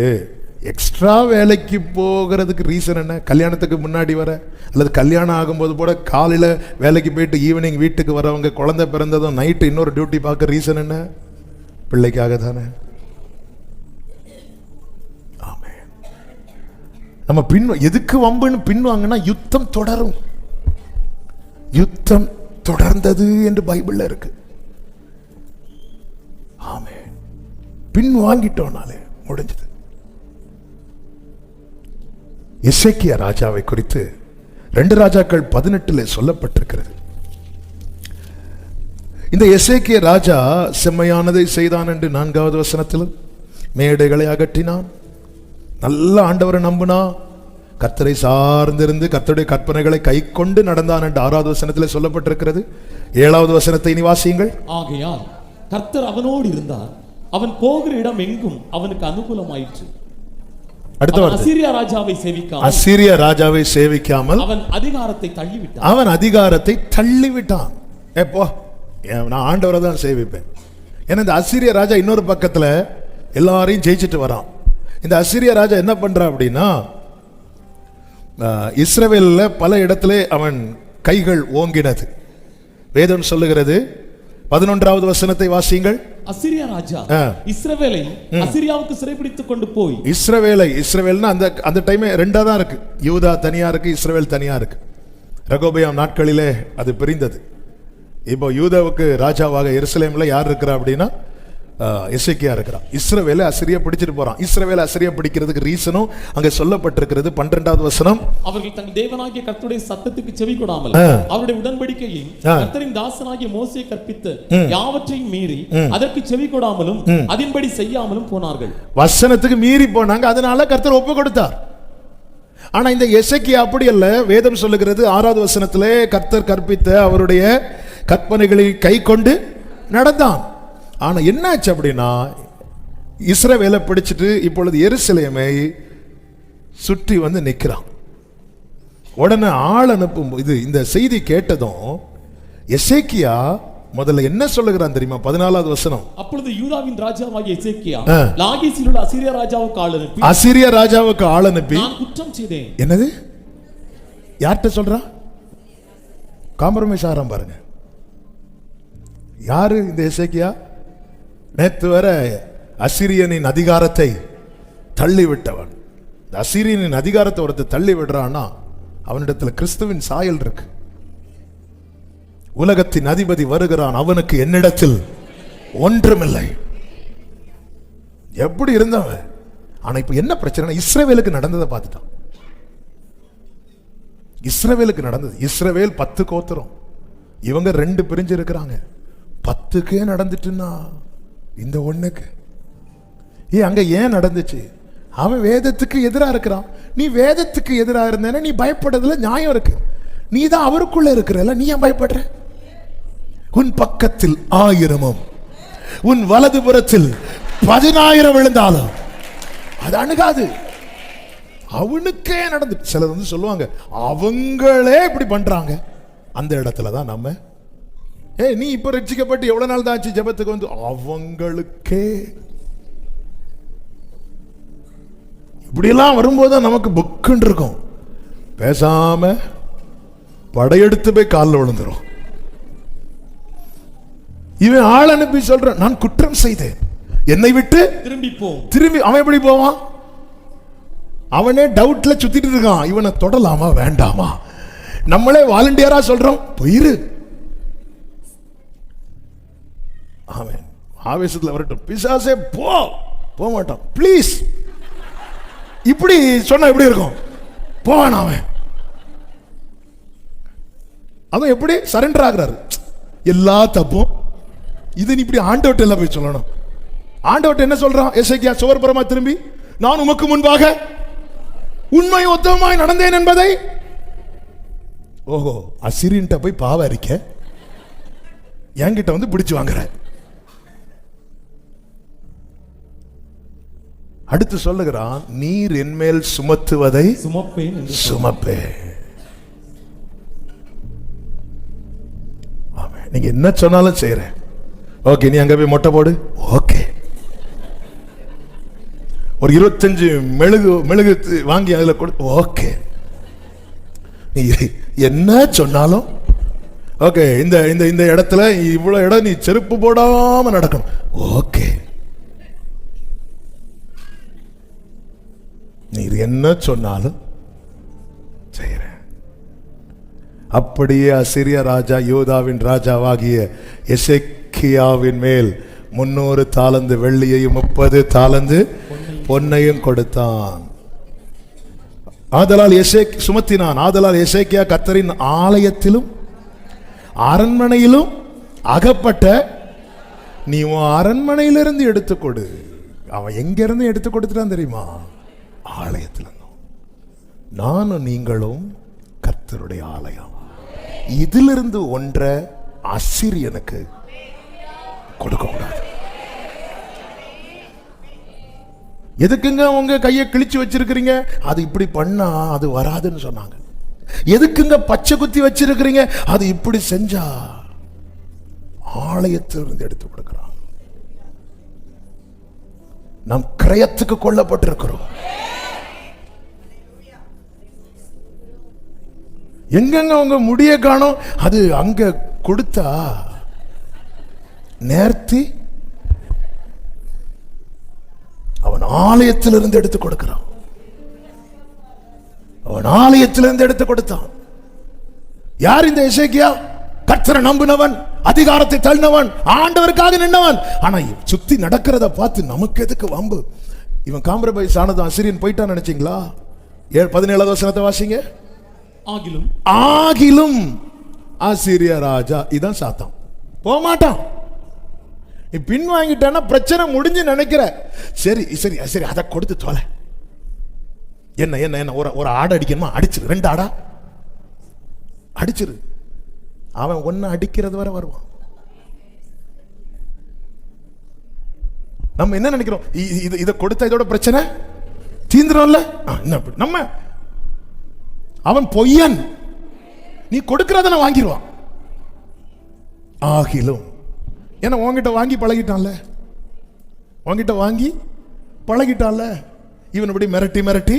எக்ஸ்ட்ரா வேலைக்கு போகிறதுக்கு ரீசன் என்ன? கல்யாணத்துக்கு முன்னாடி வர அல்லது கல்யாணம் ஆகும்போது கூட காலையில் வேலைக்கு போயிட்டு ஈவினிங் வீட்டுக்கு வரவங்க, குழந்தை பிறந்ததும் நைட்டு இன்னொரு டியூட்டி பார்க்க ரீசன் என்ன? பிள்ளைக்காக தானே. ஆமென். நம்ம எதுக்கு வம்புன்னு பின்வாங்கன்னா யுத்தம் தொடரும். யுத்தம் தொடர்ந்தது என்று பைபிள்ல இருக்கு. ஆமென். பின் வாங்கிட்டோம்னாலே முடிஞ்சது. எசேக்கியா ராஜாவை குறித்து 2 ராஜாக்கள் 18 சொல்லப்பட்டிருக்கிறது. இந்த எசேக்கியா ராஜா செம்மையானதை செய்தான் என்று 4வது வசனத்தில், மேடைகளை அகற்றினான், நல்ல ஆண்டவரை நம்பினா, கர்த்தரை சார்ந்திருந்து கர்த்தருடைய கற்பனைகளை கை கொண்டு நடந்தான் என்று 6வது வசனத்தில் சொல்லப்பட்டிருக்கிறது. 7வது வசனத்தை இனி வாசியுங்கள். ஆகையால் கர்த்தர் அவனோடு இருந்தார், அவன் போகிற இடம் எங்கும் அவனுக்கு அனுகூலமாயிற்று. அசீரியா ராஜாவை சேவிக்காமல் அவன் அதிகாரத்தை தள்ளிவிட்டான். எப்போ நான் ஆண்டவரை தான் சேவிப்பேன். ஏன்னா இந்த அசீரிய ராஜா இன்னொரு பக்கத்துல எல்லாரையும் ஜெயிச்சுட்டு வரான். இந்த அசீரிய ராஜா என்ன பண்றான் அப்படின்னா, இஸ்ரவேல்ல பல இடத்துல அவன் கைகள் ஓங்கினது. வேதம் சொல்லுகிறது. 11வது வசனத்தை வாசியுங்கள். அசீரியா ராஜா இஸ்ரவேலை அசீரியாவுக்கு சிறைபிடித்துக் கொண்டு போய், இஸ்ரவேல்னா அந்த டைம் ரெண்டா தான் இருக்கு. யூதா தனியா இருக்கு, இஸ்ரவேல் தனியா இருக்கு. ரெகோபெயாம் நாட்களிலே அது பிரிந்தது. இப்போ யூதாவுக்கு ராஜாவாக எருசலேம்ல யார் இருக்கிறா அப்படின்னா எசேக்கியா இருக்கிறான். இஸ்ரவேலை அசீரியா பிடிச்சிட்டு போறான். இஸ்ரவேலை அசீரியா பிடிக்கிறதுக்கு ரீசனும் அங்க சொல்லப்பட்டிருக்கிறது. 12வது வசனம். அவர்கள் தங்கள் தேவனாகிய கர்த்தருடைய சத்தத்துக்கு செவி கொடாமல் அவருடைய உடன்படிக்கையை கர்த்தரின் தாசனாகிய மோசே கற்பித்த யாவற்றையும் மீறி அதற்கு செவி கொடாமலும் அதின்படி செய்யாமலும் போனார்கள். வசனத்துக்கு மீறி போனாங்க, அதனால கர்த்தர் ஒப்பு கொடுத்தார். ஆனா இந்த எசேக்கியா அப்படி அல்ல. வேதம் சொல்லுகிறது 6வது வசனத்திலே, கர்த்தர் கற்பித்த அவருடைய கற்பனைகளை கை கொண்டு நடந்தான். ஆனா என்னாச்சு அப்படின்னா, இஸ்ரவேலை பிடிச்சிட்டு இப்பொழுது எருசலேமை சுற்றி வந்து நிற்கிறான். உடனே ஆள் அனுப்பும் இந்த செய்தி கேட்டதும் எசேக்கியா முதல்ல என்ன சொல்லுகிறான் தெரியுமா? 14வது வசனம். அப்பொழுது யூதாவின் ராஜாவாகிய எசேக்கியா லாகீசில் உள்ள அசீரியா ராஜாவுக்கு ஆள் அனுப்பி நான் குற்றம் செய்தேன். என்னது? யார்கிட்ட சொல்றான்? காம்ப்ரமைஸ் ஆறாம் பாருங்க. யாரு இந்த எசேக்கியா? நேற்று வர அசீரியனின் அதிகாரத்தை தள்ளிவிட்டவன். அசீரியனின் அதிகாரத்தை ஒருத்தர் தள்ளி விடுறான்னா அவனிடத்துல கிறிஸ்துவின் சாயல் இருக்கு. உலகத்தின் அதிபதி வருகிறான், அவனுக்கு என்னிடத்தில் ஒன்றுமில்லை. எப்படி இருந்தவன்? ஆனா இப்ப என்ன பிரச்சனை? இஸ்ரவேலுக்கு நடந்ததை பார்த்துட்டான். இஸ்ரவேலுக்கு நடந்தது. இஸ்ரவேல் 10 கோத்திரம், இவங்க 2 பிரிஞ்சு இருக்கிறாங்க. 10க்கே நடந்துட்டுன்னா இந்த 1க்கு அங்க ஏன் நடந்துச்சு? அவன் வேதத்துக்கு எதிராக இருக்கிறான். நீ வேதத்துக்கு எதிராக இருந்தேன்னா நீ பயப்படுறதுல நியாயம் இருக்கு. நீ தான் அவருக்குள்ள இருக்கிற, நீ ஏன் பயப்படுற? உன் பக்கத்தில் 1000 உன் வலது புறத்தில் 10,000 விழுந்தாலும் அது அணுகாது. அவனுக்கே நடந்து. சிலர் வந்து சொல்லுவாங்க அவங்களே இப்படி பண்றாங்க. அந்த இடத்துல தான் நம்ம நீ இப்ப ரட்சிக்கப்பட்டு எவ்வளவு நாள் தான் ஆச்சு ஜெபத்துக்கு வந்து, அவங்களுக்கே இப்படியெல்லாம் வரும்போது நமக்கு புக்குன்னு இருக்கும். பேசாம படையெடுத்து போய் காலில் விழுந்துரும். இவன் ஆள் அனுப்பி சொல்றான், நான் குற்றம் செய்தேன், என்னை விட்டு திரும்பி. அவன் எப்படி போவான்? அவனே டவுட்ல சுத்திட்டு இருக்கான், இவனை தொடலாமா வேண்டாமா. நம்மளே வாலண்டியரா சொல்றோம் போயிரு. அவன் ஆவேசத்துல வரட்டும், பிசாசே போக மாட்டான். பிளீஸ் இப்படி சொன்ன எப்படி இருக்கும்? போவான் அவன் எப்படி சரண்டர் ஆகுறாரு. எல்லா தப்பும் இது இப்படி ஆண்டவர்ட்ட எல்லாம் போய் சொல்லணும். ஆண்டவர்ட்ட என்ன சொல்றான் எசேக்கியா? சுவர்புறமா திரும்பி, நான் உமக்கு முன்பாக உண்மை உத்தமமாய் நடந்தேன் என்பதை. ஓஹோ, அசிரியன்ட்ட போய் பாவ அறிக்க என்கிட்ட வந்து பிடிச்சு வாங்குற. அடுத்து சொல்லுகிறான், நீர் என்மேல் சுமத்துவதை சுமப்பே. நீங்க என்ன சொன்னாலும் செய்யறேன். ஓகே, நீ அங்க போய் மொட்டை போடு. ஓகே, ஒரு 25 மெழுகு வாங்கி அதுல கொடு. ஓகே, நீ என்ன சொன்னாலும் ஓகே. இந்த இந்த இந்த இடத்துல இவ்வளவு இடம் நீ செருப்பு போடாம நடக்கணும். ஓகே, நீர் என்ன சொன்னாலும் செய்யறேன். அப்படியே அசிரிய ராஜா யூதாவின் ராஜாவாகிய எசேக்கியாவின் மேல் 300 தாலந்து வெள்ளியையும் 30 தாலந்து பொன்னையும் கொடுத்தான். ஆதலால் சுமத்தினான். ஆதலால் எசேக்கியா கர்த்தரின் ஆலயத்திலும் அரண்மனையிலும் அகப்பட்ட. நீ உன் அரண்மனையிலிருந்து எடுத்துக்கொடு. அவன் எங்க இருந்து எடுத்து கொடுத்துட்டான் தெரியுமா? ஆலயத்தில். நானும் நீங்களும் கர்த்தருடைய ஆலயம். இதிலிருந்து ஒன்றை அசிரியனுக்கு கொடுக்க கூடாது. எதுக்குங்க உங்க கையை கிழிச்சு வச்சிருக்கிறீங்க? அது இப்படி பண்ணா அது வராதுன்னு சொன்னாங்க. எதுக்குங்க பச்சை குத்தி வச்சிருக்கிறீங்க? அது இப்படி செஞ்சா. ஆலயத்திலிருந்து எடுத்து கொடுக்கிறான். நாம் கிரயத்துக்கு கொல்லப்பட்டிருக்கிறோம். எங்கங்க உங்க முடிய காணோம்? அது அங்க கொடுத்தா நேர்த்தி. அவன் ஆலயத்திலிருந்து எடுத்து கொடுக்கிறான். அவன் ஆலயத்திலிருந்து எடுத்து கொடுத்தான். யார் இந்த எசேக்கியா? கர்த்தரை நம்பினவன், அதிகாரத்தை தள்ளினவன், ஆண்டவருக்காக நின்றவன். ஆனா சுத்தி நடக்கிறத பார்த்து நமக்கு எதுக்கு வம்பு? இவன் காம்ப்ரமைஸ் ஆனதும் அசிரியன் போயிட்டான் நினைச்சீங்களா? 17வது வசனத்தை வாசிங்க. ஆகிலும் அசிரிய ராஜா, இதான் சாத்தான், போக மாட்டான். நீ பின் வாங்கிட்டானா பிரச்சனை முடிஞ்சு நினைக்கிற. சரி சரி சரி, அதை கொடுத்து தோலை. என்ன என்ன என்ன ஒரு ஆடு அடிக்கணுமா? அடிச்சிரு. 2 ஆடா அடிச்சிரு. அவன் ஒன்னு அடிக்கிறது வரை வருவான். நம்ம என்ன நினைக்கிறோம்? இதை கொடுத்த இதோட பிரச்சனை தீந்துரும்ல. நம்ம அவன் பொய்யன். நீ கொடுக்கிறத வாங்கிடுவான். ஆகிலும் ஏன்னா உன்கிட்ட வாங்கி பழகிட்டான்ல, உன்கிட்ட வாங்கி பழகிட்டான்ல, இவன் இப்படி மிரட்டி மிரட்டி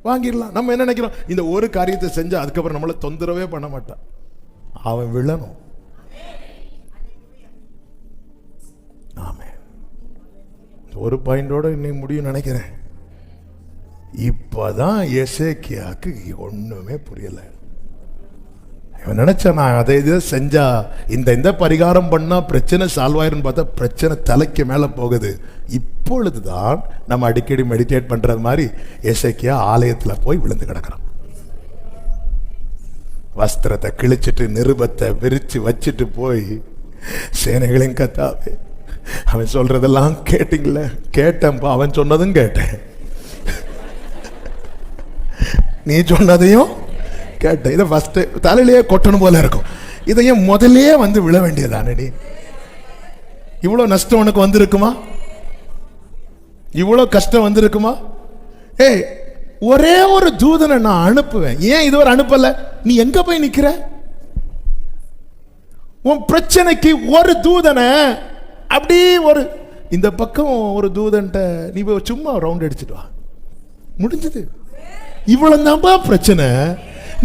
வாங்கிடலாம். நம்ம என்ன நினைக்கிறோம்? இந்த ஒரு காரியத்தை செஞ்சா அதுக்கப்புறம் நம்மளை தொந்தரவே பண்ண மாட்டான். அவன் விழணும். ஆமே. ஒரு பாயிண்டோட இன்னைக்கு முடியும் நினைக்கிறேன். இப்பதான் எசேக்கியாக்கு ஒண்ணுமே புரியல. இவன் நினைச்சா நான் அதை இதை செஞ்சா இந்த பரிகாரம் பண்ணா பிரச்சனை சால்வ் ஆயிரும் பார்த்தா பிரச்சனை தலைக்கு மேல போகுது. இப்பொழுதுதான் நம்ம அடிக்கடி மெடிடேட் பண்றது மாதிரி எசேக்கியா ஆலயத்துல போய் விழுந்து கிடக்கிறான். வஸ்திரத்தை கிழிச்சிட்டு நிருபத்தை விரிச்சு வச்சுட்டு போய், சேனைகளின் கர்த்தாவே, அவன் சொல்றதெல்லாம் கேட்டீங்கள? கேட்டேன்ப்பா. அவன் சொன்னதும் கேட்டேன், நீ சொன்னதையும் கேட்டேன். இதை ஃபர்ஸ்ட் தலையிலேயே கொட்டணும் போல இருக்கும். இதையும் முதலே வந்து விழ வேண்டியதானடி. இவ்வளவு நஷ்டம் உனக்கு வந்திருக்குமா? இவ்வளவு கஷ்டம் வந்திருக்குமா? ஏய், ஒரே ஒரு தூதனை நான் அனுப்புவேன். ஏன் இதுவரை அனுப்பல? நீ எங்க போய் நிக்கிற? உன் பிரச்சனைக்கு ஒரு தூதனை அப்படி ஒரு இந்த பக்கம் ஒரு தூதன்ட்ட நீ போய் சும்மா ரவுண்ட் அடிச்சுட்டு வா, முடிஞ்சது. இவ்வளவு தான்ப்பா பிரச்சனை,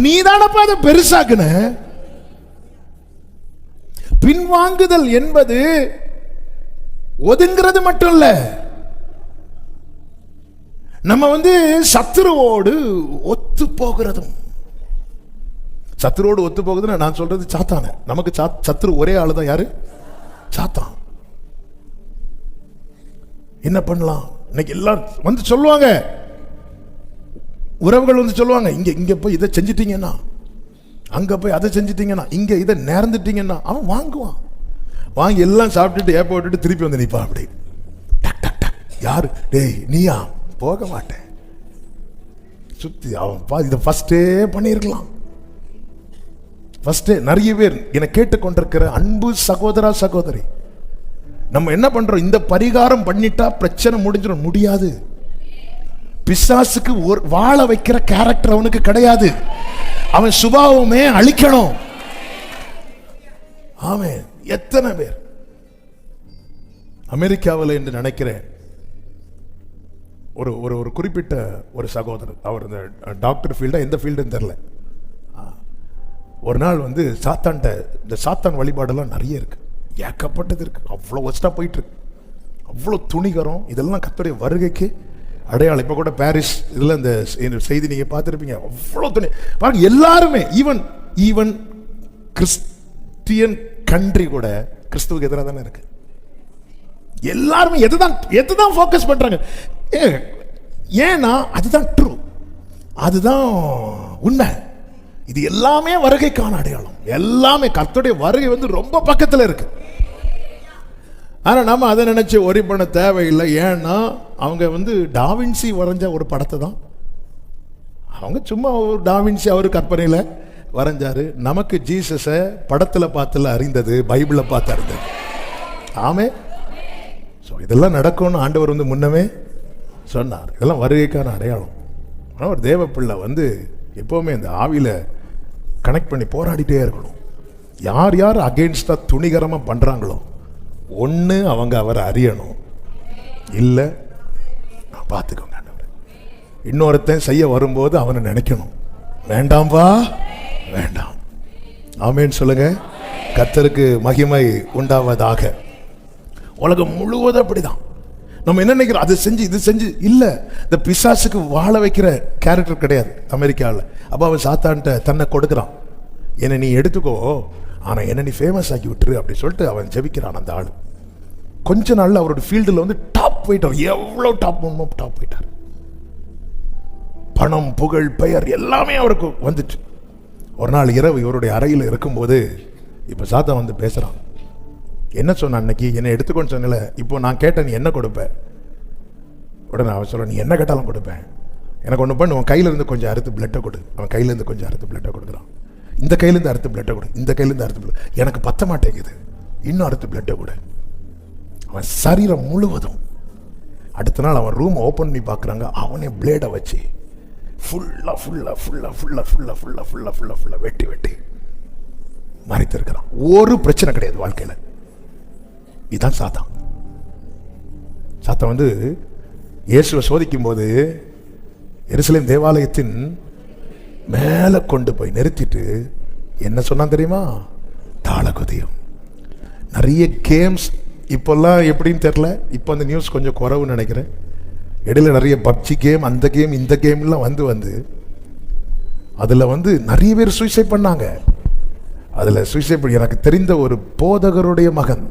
நீ தானப்பா அதை பெருசாக்குன. பின்வாங்குதல் என்பது ஒதுங்கிறது மட்டும் இல்ல, நம்ம சத்துருவோடு ஒத்து போகிறதும். சத்துருவோடு ஒத்து போகுதுன்னா நான் சொல்றது சாத்தான. நமக்கு சத்துரு ஒரே ஆளு தான். யாரு? சாத்தான். என்ன பண்ணலாம்? இன்னைக்கு எல்லாரும் சொல்லுவாங்க, உறவுகள் சொல்லுவாங்க, இங்க போய் இதை செஞ்சிட்டீங்கன்னா, அங்க போய் அதை செஞ்சிட்டீங்கன்னா, இங்க இதை நேர்ந்துட்டீங்கன்னா, அவன் வாங்குவான். வாங்கி எல்லாம் சாப்பிட்டுட்டு ஏப்ப விட்டுட்டு திருப்பி வந்து நிப்பான். அப்படி டக் டக் டக். யாரு? டேய் நீயா? போக மாட்டேன். சுத்தி அவன் இதை ஃபர்ஸ்டே பண்ணியிருக்கலாம். ஃபர்ஸ்டே. நிறைய பேர் என்னை கேட்டுக்கொண்டிருக்கிற அன்பு சகோதரா சகோதரி, நம்ம என்ன பண்றோம்? இந்த பரிகாரம் பண்ணிட்டா பிரச்சனை முடிஞ்சிடும். முடியாது. பிசாசுக்கு வாழ வைக்கிற கேரக்டர் அவனுக்கு கிடையாது. அவன் சுபாவமே அழிக்கணும். ஆமென். எத்தனை பேர் அமெரிக்காவில் என்று நினைக்கிறேன், ஒரு ஒரு குறிப்பிட்ட ஒரு சகோதரர், அவர் இந்த டாக்டர் ஃபீல்டா எந்த ஃபீல்டுன்னு தெரியல. ஒரு நாள் சாத்தான்ட்ட, இந்த சாத்தான் வழிபாடெல்லாம் நிறைய இருக்கு, ஏக்கப்பட்டது இருக்கு, அவ்வளோ ஒஸ்டா போயிட்டு இருக்கு, அவ்வளோ துணிகரம். இதெல்லாம் கர்த்தருடைய வருகைக்கு அடையாளம். இப்போ கூட பாரிஸ் இதில் இந்த செய்தி நீங்க பார்த்துருப்பீங்க. அவ்வளோ துணி பாருங்க. எல்லாருமே ஈவன் கிறிஸ்டியன் கண்ட்ரி கூட கிறிஸ்துவுக்கு எதிராக தானே இருக்கு. எல்லாருமே எதுதான் ஃபோக்கஸ் பண்றாங்க? ஏன்னா அதுதான் ட்ரூ, அதுதான் உண்மை. இது எல்லாமே வருகைக்கான அடையாளம். எல்லாமே கர்த்தருடைய வருகை ரொம்ப பக்கத்தில் இருக்கு. ஆனா நம்ம அதை நினைச்சு ஒரி பண்ண தேவையில்லை. ஏன்னா அவங்க டாவின்சி வரைஞ்ச ஒரு படத்தை தான் அவங்க சும்மா ஒரு டாவின்சி அவர் கற்பனையில வரைஞ்சாரு. நமக்கு ஜீசஸை படத்துல பார்த்துல அறிந்தது, பைபிளை பார்த்து அறிந்தது. ஆமே. இதெல்லாம் நடக்கும்னு ஆண்டவர் முன்னமே சொன்னார். இதெல்லாம் வருகைக்கான அடையாளம். ஆனால் ஒரு தேவ பிள்ளை எப்பவுமே இந்த ஆவியில கனெக்ட் பண்ணி போராடிட்டே இருக்கணும். யார் யார் அகெயின்ஸ்டா துணிகரமா பண்றாங்களோ, ஒன்று அவங்க அவரை அறியணும், இல்லை பார்த்துக்கோங்க. இன்னொருத்தன் செய்ய வரும்போது அவனை நினைக்கணும், வேண்டாம்பா வேண்டாம். ஆமேன்னு சொல்லுங்க. கர்த்தருக்கு மகிமை உண்டாவதாக. உலகம் முழுவதும் அப்படிதான். நம்ம என்ன நினைக்கிறோம்? அதை செஞ்சு இது செஞ்சு இல்லை. இந்த பிசாசுக்கு வாழ வைக்கிற கேரக்டர் கிடையாது அமெரிக்காவில். அப்போ அவன் சாத்தான்ட்ட தன்னை கொடுக்குறான். என்னை நீ எடுத்துக்கோ, ஆனால் என்னை நீ ஃபேமஸ் ஆக்கி விட்டுரு அப்படி சொல்லிட்டு அவன் ஜெபிக்கிறான். அந்த ஆள் கொஞ்ச நாள்ல அவரோட ஃபீல்டில் டாப் போயிட்டார். எவ்வளோ டாப் போயிட்டார். பணம், புகழ், பெயர் எல்லாமே அவருக்கு வந்துச்சு. ஒரு நாள் இரவு இவருடைய அறையில் இருக்கும்போது இப்போ சாத்தான் பேசுகிறான். என்ன சொன்ன? அன்னைக்கு என்னை எடுத்துக்கொண்டு சொன்னல, இப்போ நான் கேட்டேன் நீ என்ன கொடுப்ப? உடனே அவன் சொல்ல, நீ என்ன கேட்டாலும் கொடுப்பேன். எனக்கு ஒன்று பண்ணு, உன் கையிலேருந்து கொஞ்சம் அறுத்து பிளட்டை கொடு. அவன் கையிலேருந்து கொஞ்சம் அறுத்து பிளட்டை கொடுக்குறான். இந்த கையிலேருந்து அறுத்து பிளட்டை கொடு, இந்த கையிலேருந்து அறுத்து பிளட். எனக்கு பத்த மாட்டேங்குது, இன்னும் அறுத்து பிளட்டை கொடு. அவன் சரீரம் முழுவதும். அடுத்த நாள் அவன் ரூம் ஓப்பன் பண்ணி பார்க்குறாங்க. அவனே பிளேடை வச்சு ஃபுல்லாக வெட்டி வெட்டி மறைத்திருக்கிறான். ஒரு பிரச்சனை கிடையாது வாழ்க்கையில். இதுதான் சாத்தான். சாத்தான் இயேசுவை சோதிக்கும் போது எருசலேம் தேவாலயத்தின் மேலே கொண்டு போய் நிறுத்திட்டு என்ன சொன்னான் தெரியுமா? தாளகுதியம். நிறைய கேம்ஸ் இப்போல்லாம் எப்படின்னு தெரியல. இப்போ அந்த நியூஸ் கொஞ்சம் குறைவுன்னு நினைக்கிறேன். இடையில நிறைய பப்ஜி கேம், அந்த கேம், இந்த கேம்லாம் வந்து அதில் நிறைய பேர் சூசைட் பண்ணாங்க. அதில் சூசைட் பண்ணி எனக்கு தெரிந்த ஒரு போதகருடைய மகன்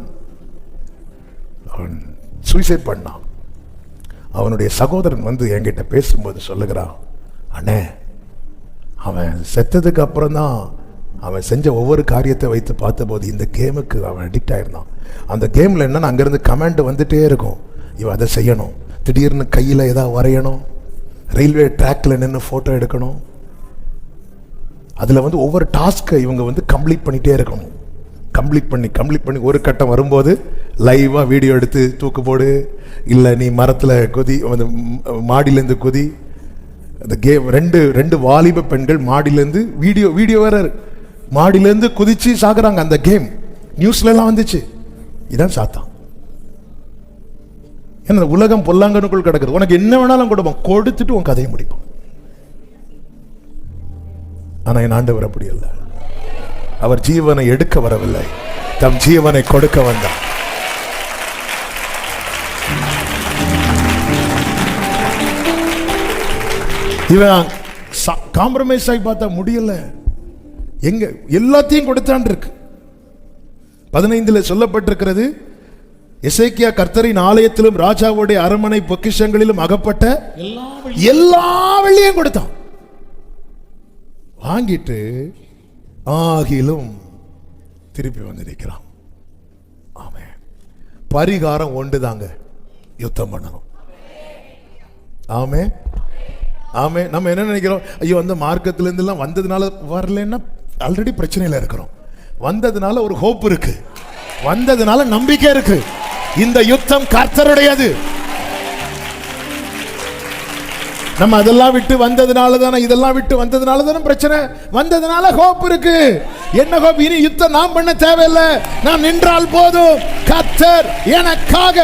அவன் சூசைட் பண்ணான். அவனுடைய சகோதரன் என்கிட்ட பேசும்போது சொல்லுகிறான், அண்ணே அவன் செத்ததுக்கு அப்புறம் தான் அவன் செஞ்ச ஒவ்வொரு காரியத்தை வைத்து பார்த்தபோது இந்த கேமுக்கு அவன் அடிக்ட் ஆயிருந்தான். அந்த கேமில் என்னன்னா அங்கேருந்து கமெண்ட் வந்துட்டே இருக்கும். இவன் அதை செய்யணும், திடீர்னு கையில் ஏதாவது வரையணும், ரயில்வே ட்ராக்ல நின்று ஃபோட்டோ எடுக்கணும். அதில் ஒவ்வொரு டாஸ்க்கை இவங்க கம்ப்ளீட் பண்ணிகிட்டே இருக்கணும். கம்ப்ளீட் பண்ணி ஒரு கட்டம் வரும்போது லைவா வீடியோ எடுத்து தூக்கு போடு, இல்லை நீ மரத்தில் குதி, அந்த மாடியிலேருந்து குதி. அந்த கேம் ரெண்டு வாலிப பெண்கள் மாடியிலேருந்து வீடியோ வேற மாடியிலேருந்து குதிச்சு சாகுறாங்க. அந்த கேம் நியூஸ்ல எல்லாம் வந்துச்சு. இதான் சாத்தான். ஏன்னா உலகம் பொல்லாங்கனுக்குள் கிடக்குது. உனக்கு என்ன வேணாலும் கொடுப்போம், கொடுத்துட்டு உன் கதையை முடிப்போம். ஆனா என் ஆண்டவர் அப்படி அல்ல. அவர் ஜீவனை எடுக்க வரவில்லை, தம் ஜீவனை கொடுக்க வந்தார். இவன் காம்ப்ரமைஸ் ஆகி பார்த்தா முடியல. எங்க எல்லாத்தையும் கொடுத்தான் இருக்கு. 15 சொல்லப்பட்டிருக்கிறது, எசேக்கியா கர்த்தரின் ஆலயத்திலும் ராஜாவுடைய அரண்மனை பொக்கிஷங்களிலும் அகப்பட்ட எல்லா வெள்ளியும் கொடுத்தான். வாங்கிட்டு ஆகிலும் திருப்பி வந்து நிற்கிறான். ஆமென். பரிகாரம் ஒன்றுதாங்க, யுத்தம் பண்ணணும். ஆமென். ஆமே. நம்ம என்ன நினைக்கிறோம், ஐயோ அந்த மார்க்கத்திலிருந்து எல்லாம் வந்ததுனால வரலன்னா ஆல்ரெடி பிரச்சனையில இருக்கிறோம். வந்ததுனால ஒரு ஹோப் இருக்கு, வந்ததுனால நம்பிக்கை இருக்கு. இந்த யுத்தம் கர்த்தருடையது. நம்ம அதெல்லாம் விட்டு வந்ததுனால தானே, இதெல்லாம் விட்டு வந்ததுனால தானே பிரச்சனை. வந்ததுனால ஹோப் இருக்கு. என்ன ஹோப்? இனி யுத்தம் நாம் பண்ண தேவையில்லை, நாம் நின்றால் போதும், கர்த்தர் எனக்காக.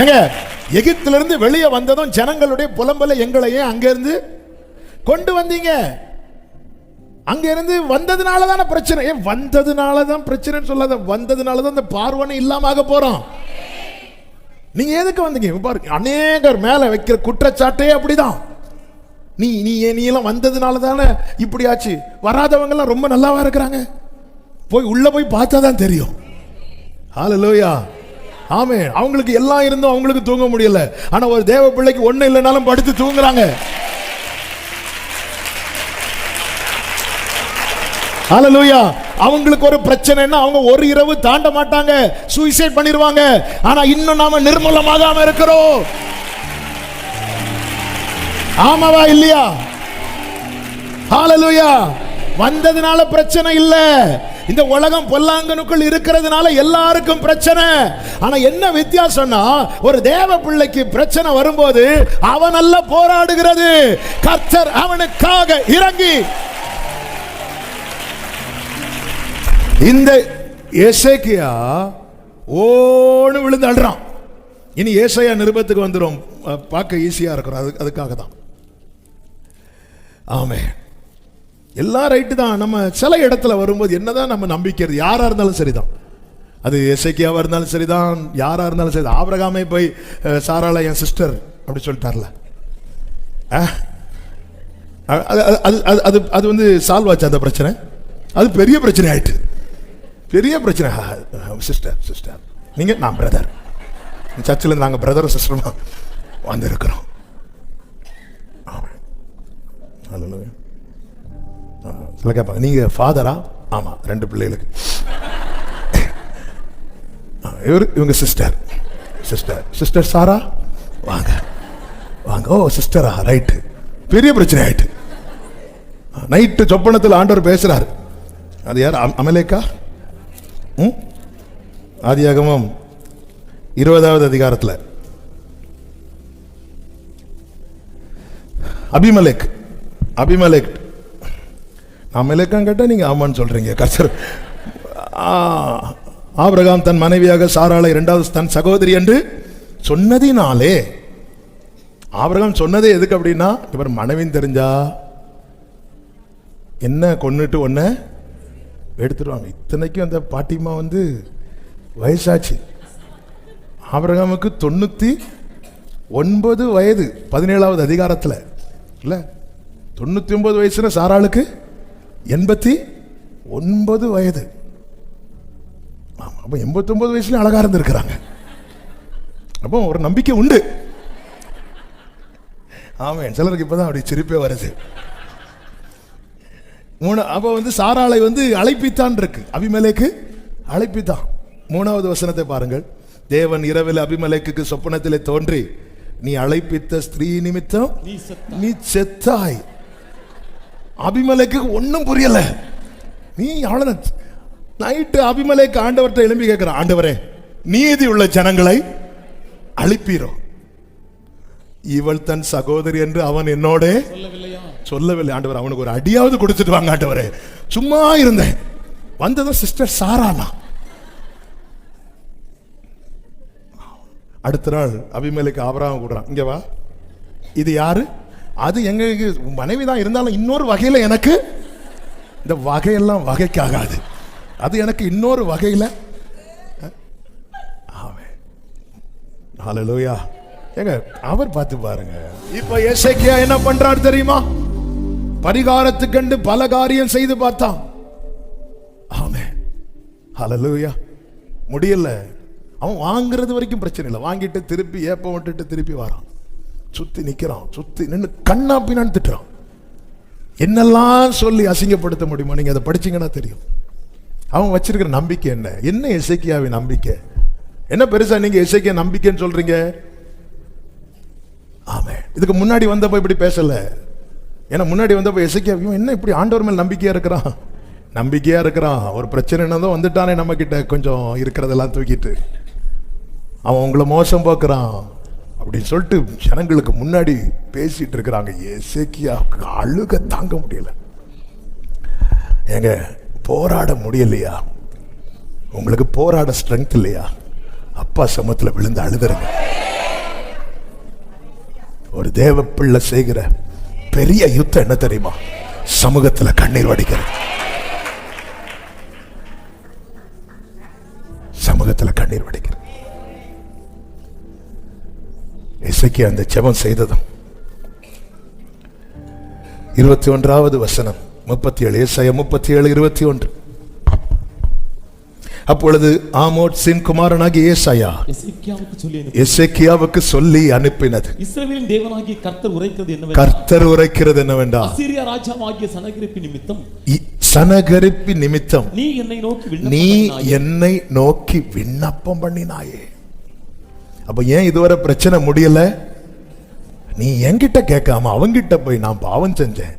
ஏங்க, எகிப்திலிருந்து வெளியே வந்ததும் ஜனங்களுடைய புலம்பல, எங்களையே அங்கிருந்து கொண்டு வந்தீங்க. அங்க இருந்து வந்ததுனால தானே பிரச்சனை. வந்ததுனால தான் பிரச்சனைன்னு சொல்லாத, வந்ததுனால தான் இந்த பார்வனை இல்லாம ஆக போறோம். நீங்க எதுக்கு வந்தீங்க பாருங்க. அநேகர் மேல வைக்கிற குற்றச்சாட்டே அப்படிதான். நீ எல்லாம் வந்ததுனால தானே இப்படி ஆச்சு. வராதவங்க எல்லாம் ரொம்ப நல்லாவா இருக்கிறாங்க. உள்ள போய் பார்த்தா தான் தெரியும். ஹல்லேலூயா. ஆமே. அவங்களுக்கு எல்லாம் இருந்தும் அவங்களுக்கு தூங்க முடியல. ஆனா ஒரு தேவ பிள்ளைக்கு ஒண்ணு இல்லைனாலும் படுத்து தூங்குறாங்க. ஹல்லேலூயா. அவங்களுக்கு ஒரு பிரச்சனைன்னா அவங்க ஒரு இரவு தாண்ட மாட்டாங்க, சூசைட் பண்ணிடுவாங்க. ஆனா இன்னும் நாம நிர்மூலமாகாம இருக்கிறோம். ஆமாவா இல்லையா? ஹல்லேலூயா. வந்ததுனால பிரச்சனை இல்ல. இந்த உலகம் பொல்லாங்கனுக்குள் இருக்கிறதுனால எல்லாருக்கும் பிரச்சனை. ஆனா என்ன வித்தியாசம்னா, ஒரு தேவ பிள்ளைக்கு பிரச்சனை வரும்போது அவன் அல்ல போராடுகிறது, கர்த்தர் அவனுக்காக இறங்கி. இந்த எசேக்கியா ஓன்னு விழுந்து அழுறான். இனி ஏசாயா நிருபத்துக்கு வந்துரும், பார்க்க ஈஸியா இருக்கும். அதுக்காக தான். ஆமென். எல்லாம் ரைட்டு தான். நம்ம சில இடத்துல வரும்போது என்னதான் நம்ம நம்பிக்கிறது, யாரா இருந்தாலும் சரிதான். அது எசேக்கியாவா இருந்தாலும் சரிதான், யாரா இருந்தாலும் சரி. ஆபிரகாமே போய் சாராள என் சிஸ்டர் அப்படி சொல்லிட்டார்ல, அது வந்து சால்வ் ஆச்சு அந்த பிரச்சனை. அது பெரிய பிரச்சனை ஆயிட்டு, பெரிய பிரச்சனை. சிஸ்டர் நீங்க, நான் பிரதர். சர்ச்சில் நாங்கள் பிரதரும் சிஸ்டருமா வந்திருக்கிறோம். சில கேட்பாங்க, நீங்க ஃபாதரா? ஆமா, 2 பிள்ளைகளுக்கு. இவங்க சிஸ்டர் சாரா, வாங்க வாங்க. ஓ சிஸ்டரா, ரைட்டு. பெரிய பிரச்சனை ஆயிட்டு. நைட்டு சொப்பனத்தில் ஆண்டவர் பேசுறாரு. அது யார்? அமலேக்கா. ஆதியாகமம் 20வது அதிகாரத்தில் அபிமெலேக் அமலேக்கான்னு கேட்டா நீங்க ஆமான்னு சொல்றீங்க. கர்த்தர் ஆபிரகாம் தன் மனைவியாக சாராளை 2வது தன் சகோதரி என்று சொன்னதினாலே. ஆபிரகாம் சொன்னதே எதுக்கு அப்படின்னா, இவர் மனைவின்னு தெரிஞ்சா என்ன கொன்னுட்டு ஒன்ன எடுத்துருவாங்க. இத்தனைக்கும் அந்த பாட்டிமா வந்து வயசாச்சு. ஆபிரகாமுக்கு 99 வயது 17வது அதிகாரத்தில் இல்ல, 99 வயசுல சாராளுக்கு 89 வயது. ஆமா, அப்ப 89 வயசுல அழகா இருந்திருக்கிறாங்க. அப்போ ஒரு நம்பிக்கை உண்டு. ஆமா, சிலருக்கு இப்பதான் அப்படி சிரிப்பே வருது. அப்ப வந்து சாராளை வந்து அழைப்பித்தான் இருக்கு, அபிமெலேக்கு அழைப்பித்தான். 3வது வசனத்தை பாருங்கள். தேவன் இரவில் அபிமெலேக்குக்கு சொப்பனத்திலே தோன்றி, நீ அழைப்பித்த ஸ்திரீ நிமித்தம் நீ செத்தாய். அபிமெலேக்கு ஒன்னும் புரியல. நீ நைட்டு அபிமெலேக்கு ஆண்டவர்கிட்ட எழும்பி கேட்கிறான், ஆண்டவரே நீதி உள்ள ஜனங்களை அழிப்பீரோ? இவள் தன் சகோதரி என்று அவன் என்னோட சொல்லவில்லை. ஆண்டவர் அவனுக்கு ஒரு அடியாவது கொடுத்துட்டு வாங்க ஆண்டவரே. சும்மா இருந்தேன், வந்ததும் சிஸ்டர் சாரானா. அடுத்த நாள் அபிமெலேக்கு ஆபிரகாம் கூடுறான், இங்க வா, இது யாரு? அது எங்களுக்கு மனைவி தான், இருந்தாலும் இன்னொரு வகையில எனக்கு இந்த வகையெல்லாம் வகைக்காகாது, அது எனக்கு இன்னொரு வகையில. ஹல்லேலூயா. ஏங்க அவர் பார்த்து பாருங்க. இப்ப எசேக்கியா என்ன பண்றாரு தெரியுமா? பரிகாரத்துக்கண்டு பல காரியம் செய்து பார்த்தான். ஆமென். ஹல்லேலூயா. முடியல. அவன் வாங்குறது வரைக்கும் பிரச்சனை இல்லை, வாங்கிட்டு திருப்பி ஏப்ப விட்டுட்டு திருப்பி வரான், சுத்தி நிக்கிறான், சுத்தி நின்று கண்ணா பின்னான்னு திட்டுறான். என்னெல்லாம் சொல்லி அசிங்கப்படுத்த முடியுமா? நீங்க அதை படிச்சீங்கன்னா தெரியும். அவன் வச்சிருக்கிற நம்பிக்கை என்ன? என்ன எசேக்கியாவின் நம்பிக்கை என்ன பெருசா நீங்க எசேக்கியா நம்பிக்கைன்னு சொல்றீங்க? ஆமென். இதுக்கு முன்னாடி வந்தப்ப இப்படி பேசல. ஏன்னா முன்னாடி வந்தப்ப எசேக்கியா என்ன இப்படி ஆண்டவர் மேல் நம்பிக்கையா இருக்கிறான், நம்பிக்கையா இருக்கிறான். ஒரு பிரச்சனை என்னதோ வந்துட்டானே நம்ம கிட்ட, கொஞ்சம் இருக்கிறதெல்லாம் தூக்கிட்டு அவன் உங்களை மோசம் பார்க்கிறான் அப்படின்னு சொல்லிட்டு ஜனங்களுக்கு முன்னாடி பேசிட்டு இருக்கிறாங்க. எசேக்கியாவுக்கு அழுக தாங்க முடியல. ஏங்க போராட முடியலையா? உங்களுக்கு போராட ஸ்ட்ரென்த் இல்லையா? அப்பா சமத்துல விழுந்து அழுதுருங்க. ஒரு தேவ பிள்ளை செய்கிற பெரிய யுத்தம் என்ன தெரியுமா? சமூகத்துல கண்ணீர் வடிக்கிறது. சமூகத்துல கண்ணீர் வடிக்கிறது. எசேக்கியா அந்த ஜெபம் செய்ததும் 21வது வசனம் 37, ஏசாயா 37:21. அப்பொழுது ஆமோத்சின் குமாரனாகிய ஏசாயா எசேக்கியாவுக்கு சொல்லி அனுப்பினது, இஸ்ரவேலின் தேவனாகிய கர்த்தர் உரைக்கிறது என்னவென்றால், கர்த்தர் உரைக்கிறது என்னவென்றால், அசீரியா ராஜாவாகிய சனகரிப்பு நிமித்தம் நீ என்னை நோக்கி விண்ணப்பம் பண்ணினாயே. அப்ப ஏன் இதுவரை பிரச்சனை முடியல? நீ என்கிட்ட கேட்காம அவங்கிட்ட போய், நான் பாவம் செஞ்சேன்,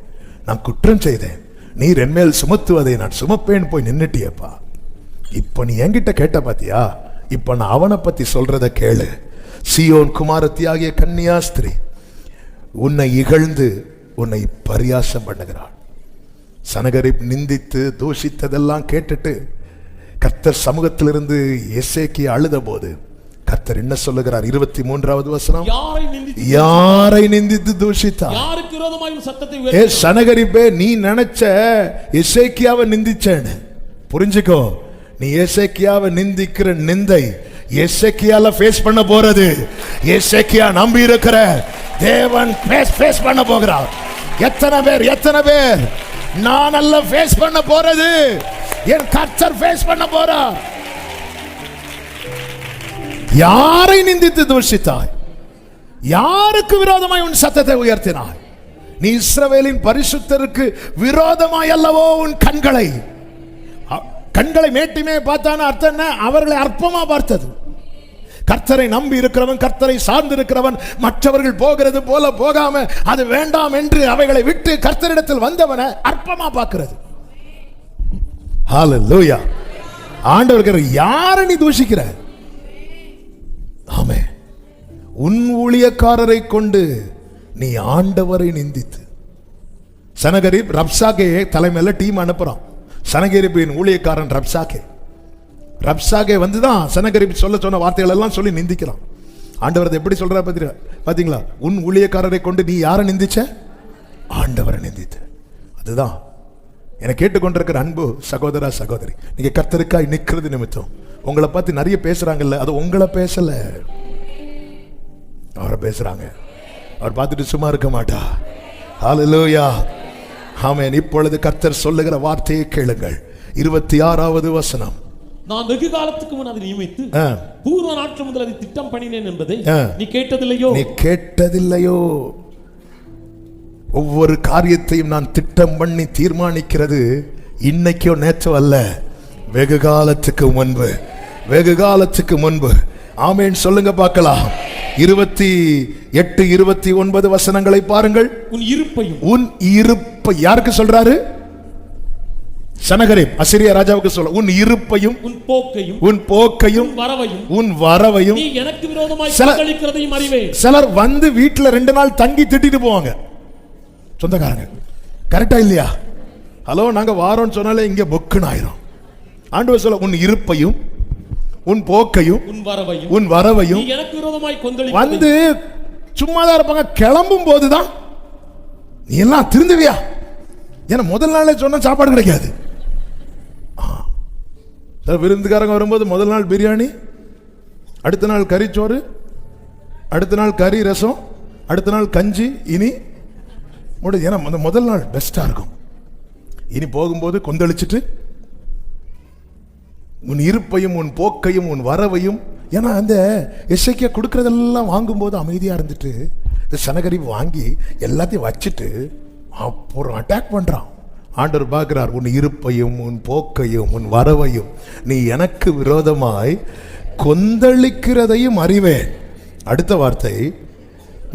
நான் குற்றம் செய்தேன், நீர் என்மேல் சுமத்துவதை நான் சுமப்பேன் போய் நின்னுட்டியப்பா. இப்ப நீ என்கிட்ட கேட்ட பாத்தியா? இப்ப நான் அவனை பத்தி சொல்றத கேளு. சீயோன் குமாரத்தியாகிய கன்னியாஸ்திரி உன்னை இகழ்ந்து உன்னை பரியாசம் பண்ணுகிறாள். சனகரிப் நிந்தித்து தூஷித்ததெல்லாம் கேட்டுட்டு கர்த்தர் சமூகத்திலிருந்து எசேக்கியா அழுத போது கர்த்தர் என்ன சொல்லுகிறார்? 23வது வசனம், யாரை நிந்தித்து தூஷித்தார்? யாருக்கு விரோதமாய் சத்தத்தை சனகரிப்பே, நீ நினைச்ச எசேக்கியாவை நிந்திச்சேன்னு புரிஞ்சுக்கோ. நீ எசேக்கியாவை நிந்திக்கிற நிந்தை எசேக்கியால ஃபேஸ் பண்ண போறது. எசேக்கியா நம்பி இருக்கிற தேவன் ஃபேஸ் பண்ண போகிறார். எத்தனை பேர் நான் அல்ல ஃபேஸ் பண்ண போறது, என் கர்த்தர் ஃபேஸ் பண்ண போறார். யாரை நிந்தித்து தூஷித்தாய்? யாருக்கு விரோதமாய் உன் சத்தத்தை உயர்த்தினாய்? நீ இஸ்ரவேலின் பரிசுத்தருக்கு விரோதமாய் அல்லவோ உன் கண்களை மேட்டிமே பார்த்தான அர்த்தம் என்ன? அவர்களை அற்பமா பார்த்தது. கர்த்தரை நம்பி இருக்கிறவன், கர்த்தரை சார்ந்து இருக்கிறவன் மற்றவர்கள் போகிறது போல போகாம அது வேண்டாம் என்று அவைகளை விட்டு கர்த்தரிடத்தில் வந்தவனை அற்பமா பார்க்கிறது. ஹல்லேலூயா. ஆண்டவர் யாரை நீ தூஷிக்கிற? ஆமே, உன் ஊழியக்காரரை கொண்டு நீ ஆண்டவரை நிந்தித்து. சனகரிப் ரப்சாகே தலைமையில டீம் அனுப்புறான். சனகரிப்பின் ஊழியக்காரன் ரப்சாகே வந்துதான் சனகரிப் சொல்ல சொன்ன வார்த்தைகள் எல்லாம் சொல்லி நிந்திக்கிறான். ஆண்டவர் எப்படி சொல்ற பாத்தீங்களா? உன் ஊழியக்காரரை கொண்டு நீ யாரை நிந்திச்ச? ஆண்டவரை நிந்தித்த. அதுதான் என்னை கேட்டுக்கொண்டிருக்கிற அன்பு சகோதரா சகோதரி, நீங்க கர்த்தருக்காய் நிக்கிறது நிமித்தம் உங்களை பார்த்து நிறைய பேசுறாங்கல்ல, அது உங்களை பேசல, அவரை பேசுறாங்க. அவர் பார்த்துட்டு சும்மா இருக்க மாட்டா. ஹல்லேலூயா. ஆமென். இப்பொழுது கர்த்தர் சொல்லுகிற வார்த்தையை கேளுங்கள். 26வது வசனம், நான் வெகு காலத்துக்கு முன் அதை நியமித்து பூர்வ நாட்கள் முதல் அதை திட்டம் பண்ணினேன் என்பதை நீ கேட்டதில்லையோ? ஒவ்வொரு காரியத்தையும் நான் திட்டம் பண்ணி தீர்மானிக்கிறது இன்னைக்கோ நேற்றோ அல்ல, வெகு காலத்துக்கு முன்பு. ஆமென். சொல்லுங்க பார்க்கலாம். 28, 29 வசனங்களை பாருங்கள். உன் இருப்பை யாருக்கு சொல்றாரு? சனகரிப் அசீரியா ராஜாவுக்கு சொல்ல, உன் இருப்பையும் உன் போக்கையும் உன் போக்கையும் உன் வரவையும் நீ எனக்கு விரோதமாய் கொந்தளிக்கிறதையும் அறிவேன். சிலர் வந்து வீட்டுல 2 நாள் தங்கி திட்டிட்டு போவாங்க சொந்தக்காரங்க. கரெக்டா இல்லையா? ஹலோ, நாங்க வாரோன்னு சொன்னாலே இங்க பொக்குன்னு ஆயிரும். ஆண்டவர் சொல்ல, உன் இருப்பையும் உன் போக்கையும் உன் வரவையும் நீ எனக்கு விரோதமாய் கொந்தளிக்கிறதையும். வந்து சும்மாதான் இருப்பாங்க, கிளம்பும் போதுதான் நீ எல்லாம் திருந்துவியா. ஏன்னா முதல் நாளே சொன்னா சாப்பாடு கிடைக்காது. விருந்துக்காரங்க வரும்போது முதல் நாள் பிரியாணி, அடுத்த நாள் கறிச்சோறு, அடுத்த நாள் கறி ரசம், அடுத்த நாள் கஞ்சி. இனி ஏன்னா முதல் நாள் பெஸ்டா இருக்கும். இனி போகும்போது கொந்தளிச்சுட்டு உன் இருப்பையும் உன் போக்கையும் உன் வரவையும். ஏன்னா அந்த எசேக்கியா கொடுக்கறதெல்லாம் வாங்கும்போது அமைதியா இருந்துட்டு இந்த சனகரிப் வாங்கி எல்லாத்தையும் வச்சுட்டு அப்புறம் அட்டாக் பண்றான். ஆண்டவர் பார்க்கிறார், உன் இருப்பையும் உன் போக்கையும் உன் வரவையும் நீ எனக்கு விரோதமாய் கொந்தளிக்கிறதையும் அறிவேன். அடுத்த வார்த்தை,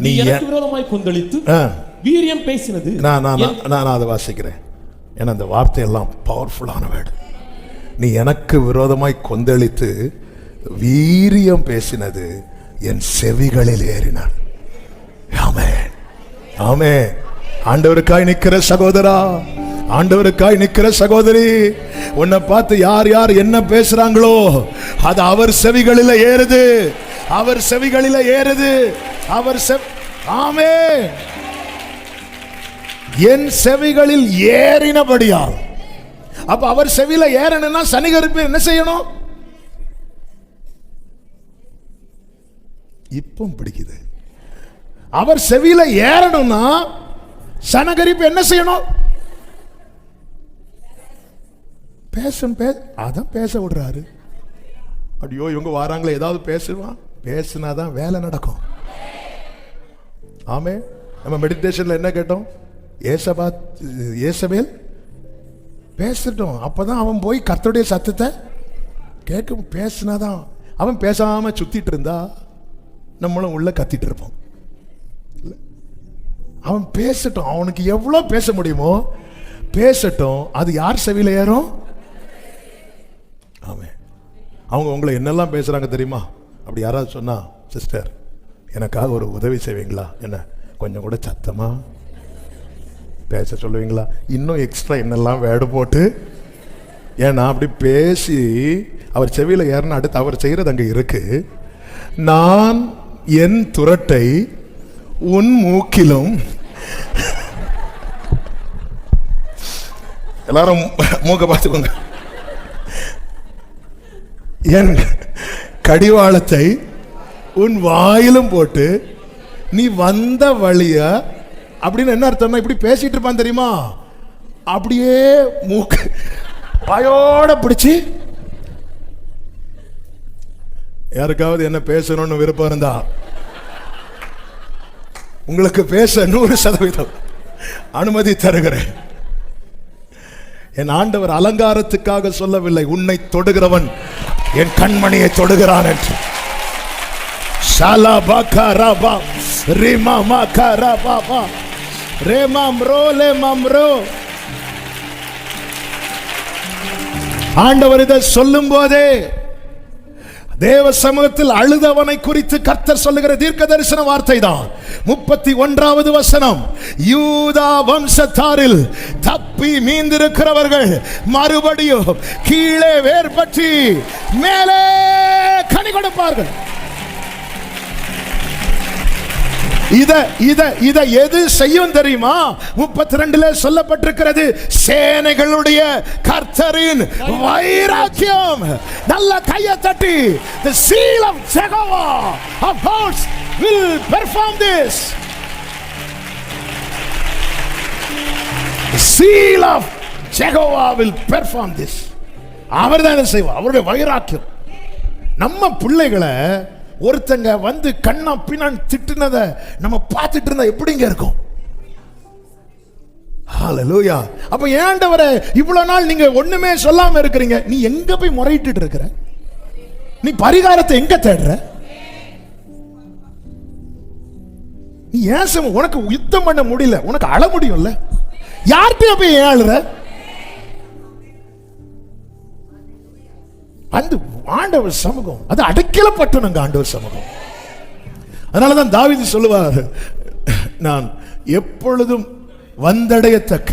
நீ எனக்கு விரோதமாய் கொந்தளித்து வீரியம் பேசினது. நான் அதை வாசிக்கிறேன். ஏன்னா அந்த வார்த்தை எல்லாம் பவர்ஃபுல்லான வேர்டு. நீ எனக்கு விரோதமாய் கொந்தளித்து வீரியம் பேசினது என் செவிகளில் ஏறினான். ஆமென், ஆமென். ஆண்டவருக்காய் நிக்கிற சகோதரா, ஆண்டவருக்காய் நிக்கிற சகோதரி, உன்னை பார்த்து யார் யார் என்ன பேசுறாங்களோ அது அவர் செவிகளில் ஏறுது, அவர் செவிகளில் ஏறுது. அவர் ஆமென். என் செவிகளில் ஏறினபடியால். அப்ப அவர் செவியில ஏறணும்னா சனிகரிப்பு என்ன செய்யணும்? இப்போ பிடிக்குது. அவர் செவியில ஏறணும்னா சனகரிப்பு என்ன செய்யணும்? அதான் பேச விடுறாரு. ஐயோ, இவங்க வாராங்களே, ஏதாவது பேசுவான். பேசினாதான் வேலை நடக்கும். ஆமே. நம்ம மெடிடேஷன்ல என்ன கேட்டோம்? ஏசபேல் பேசட்டும், அப்பதான் அவன் போய் கர்த்தருடைய சத்தத்தை கேட்க. பேசினாதான். அவன் பேசாம சுத்திட்டு இருந்தா நம்மளும் உள்ள கத்திட்டு இருப்போம். அவன் பேசட்டும், அவனுக்கு எவ்வளவு பேச முடியுமோ பேசட்டும். அது யார் செவியில ஏறும்? ஆமே. அவங்க உங்களை என்னெல்லாம் பேசுறாங்க தெரியுமா? அப்படி யாராவது சொன்னா, சிஸ்டர் எனக்காக ஒரு உதவி செய்வீங்களா, என்ன கொஞ்சம் கூட சத்தமா பேச சொல்லுவீங்களா, இன்னும் எக்ஸ்ட்ரா என்னெல்லாம் வேடு போட்டு. ஏன்னா அப்படி பேசி அவர் செவியில ஏறின அடுத்து அவர் செய்யறது அங்க இருக்கு. நான் என் துரட்டை உன் மூக்கிலும். எல்லாரும் மூக்க பார்த்துக்கோங்க. என் கடிவாளத்தை உன் வாயிலும் போட்டு நீ வந்த வழிய. அப்படின்னு என்ன அர்த்தம்னா, இப்படி பேசிட்டு இருப்பான் தெரியுமா, அப்படியே மூக்கு வாயோட பிடிச்சி. யாருக்காவது என்ன பேசணும்னு விருப்பம் இருந்தா உங்களுக்கு பேச 100% அனுமதி தருகிறேன். என் ஆண்டவர் அலங்காரத்துக்காக சொல்லவில்லை, உன்னை தொடுகிறவன் என் கண்மணியை தொடுகிறான் என்று. ஆண்டவர் இதை சொல்லும் போதே தேவ சமூகத்தில் அழுதவனை குறித்து கர்த்தர் சொல்லுகிற தீர்க்க தரிசன வார்த்தை தான் 31வது வசனம். யூதா வம்சத்தாரில் தப்பி மீந்திருக்கிறவர்கள் மறுபடியும் கீழே வேர் பற்றி மேலே கனி கொடுப்பார்கள். இத எது செய்யும் தெரியுமா? 32ல சொல்லப்பட்டிருக்கிறது, சேனைகளுடைய கர்த்தரின் வைராக்கியம். நல்ல கையை தட்டி, the seal of Jehovah of hosts will perform this. The seal of Jehovah will perform this. அவர்தான் செய்வார். அவருடைய வைராக்கியம். நம்ம பிள்ளைகளை ஒருத்தங்க வந்து கண்ணா பின்னான் திட்டுனத நம்ம பார்த்துட்டு இருந்தா எப்படிங்க இருக்கும்? ஹalleluya. அப்ப ஏண்டவரே இவ்வளவு நாள் நீங்க ஒண்ணுமே சொல்லாம இருக்கிறீங்க, நீ எங்க போய் முறையிட்டு இருக்கிற? நீ பரிகாரத்தை எங்க தேடுற? நீ ஏன் உனக்கு யுத்தம் பண்ண முடியல, உனக்கு அழ முடியும்ல, யார்கிட்ட போய் ஏன் அழுற? அந்த ஆண்டவர் சமூகம் அது அடைக்கலப்பட்டணுங்க ஆண்டவர் சமூகம். அதனாலதான் தாவீது சொல்லுவார், நான் எப்பொழுதும் வந்தடையத்தக்க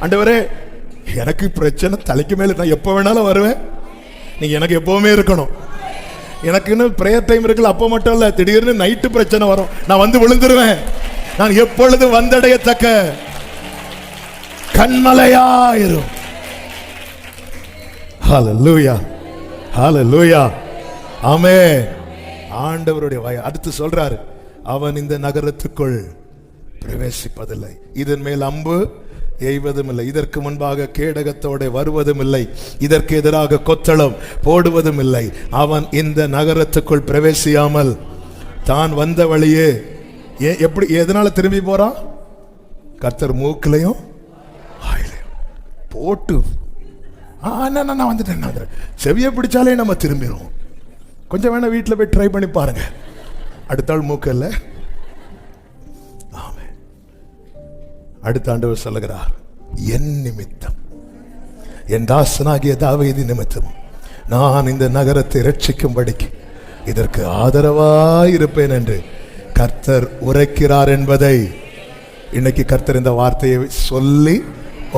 ஆண்டவரே, எனக்கு பிரச்சனை தலைக்கு மேல, நான் எப்ப வேணாலும் வருவேன், நீங்க எனக்கு எப்பவுமே இருக்கணும். எனக்குன்னு பிரேயர் டைம் இருக்குல்ல, அப்ப மட்டும் இல்ல, திடீர்னு நைட்டு பிரச்சனை வரும், நான் வந்து விழுந்துருவேன். நான் எப்பொழுதும் வந்தடையத்தக்க கண்மலையாயிரும். ஹல்லேலூயா, ஹல்லேலூயா, ஆமென். ஆண்டவருடைய வாய் அடுத்து சொல்றாரு, அவன் இந்த நகரத்துக்குள் பிரவேசிப்பதில்லை, இதன் மேல் அம்பு எய்வதும் இல்லை, இதற்கு முன்பாக கேடகத்தோட வருவதும் இல்லை, இதற்கு எதிராக கொத்தளம் போடுவதும் இல்லை. அவன் இந்த நகரத்துக்குள் பிரவேசியாமல் தான் வந்த வழியே எப்படி எதனால திரும்பி போறான்? கர்த்தர் மூக்கிலையும் போட்டு நான் வந்துட்டேன். செவியை பிடிச்சாலே நம்ம திரும்பிடுவோம். கொஞ்சம் வேணா வீட்டில் போய் ட்ரை பண்ணி பாருங்க. அடுத்த ஆள் மூக்கு இல்லை. அடுத்த ஆண்டவர் சொல்லுகிறார், என் நிமித்தம், என் தாசனாகிய தாவீது நிமித்தம் நான் இந்த நகரத்தை ரட்சிக்கும்படிக்கு இதற்கு ஆதரவாய் இருப்பேன் என்று கர்த்தர் உரைக்கிறார் என்பதை இன்னைக்கு கர்த்தர் இந்த வார்த்தையை சொல்லி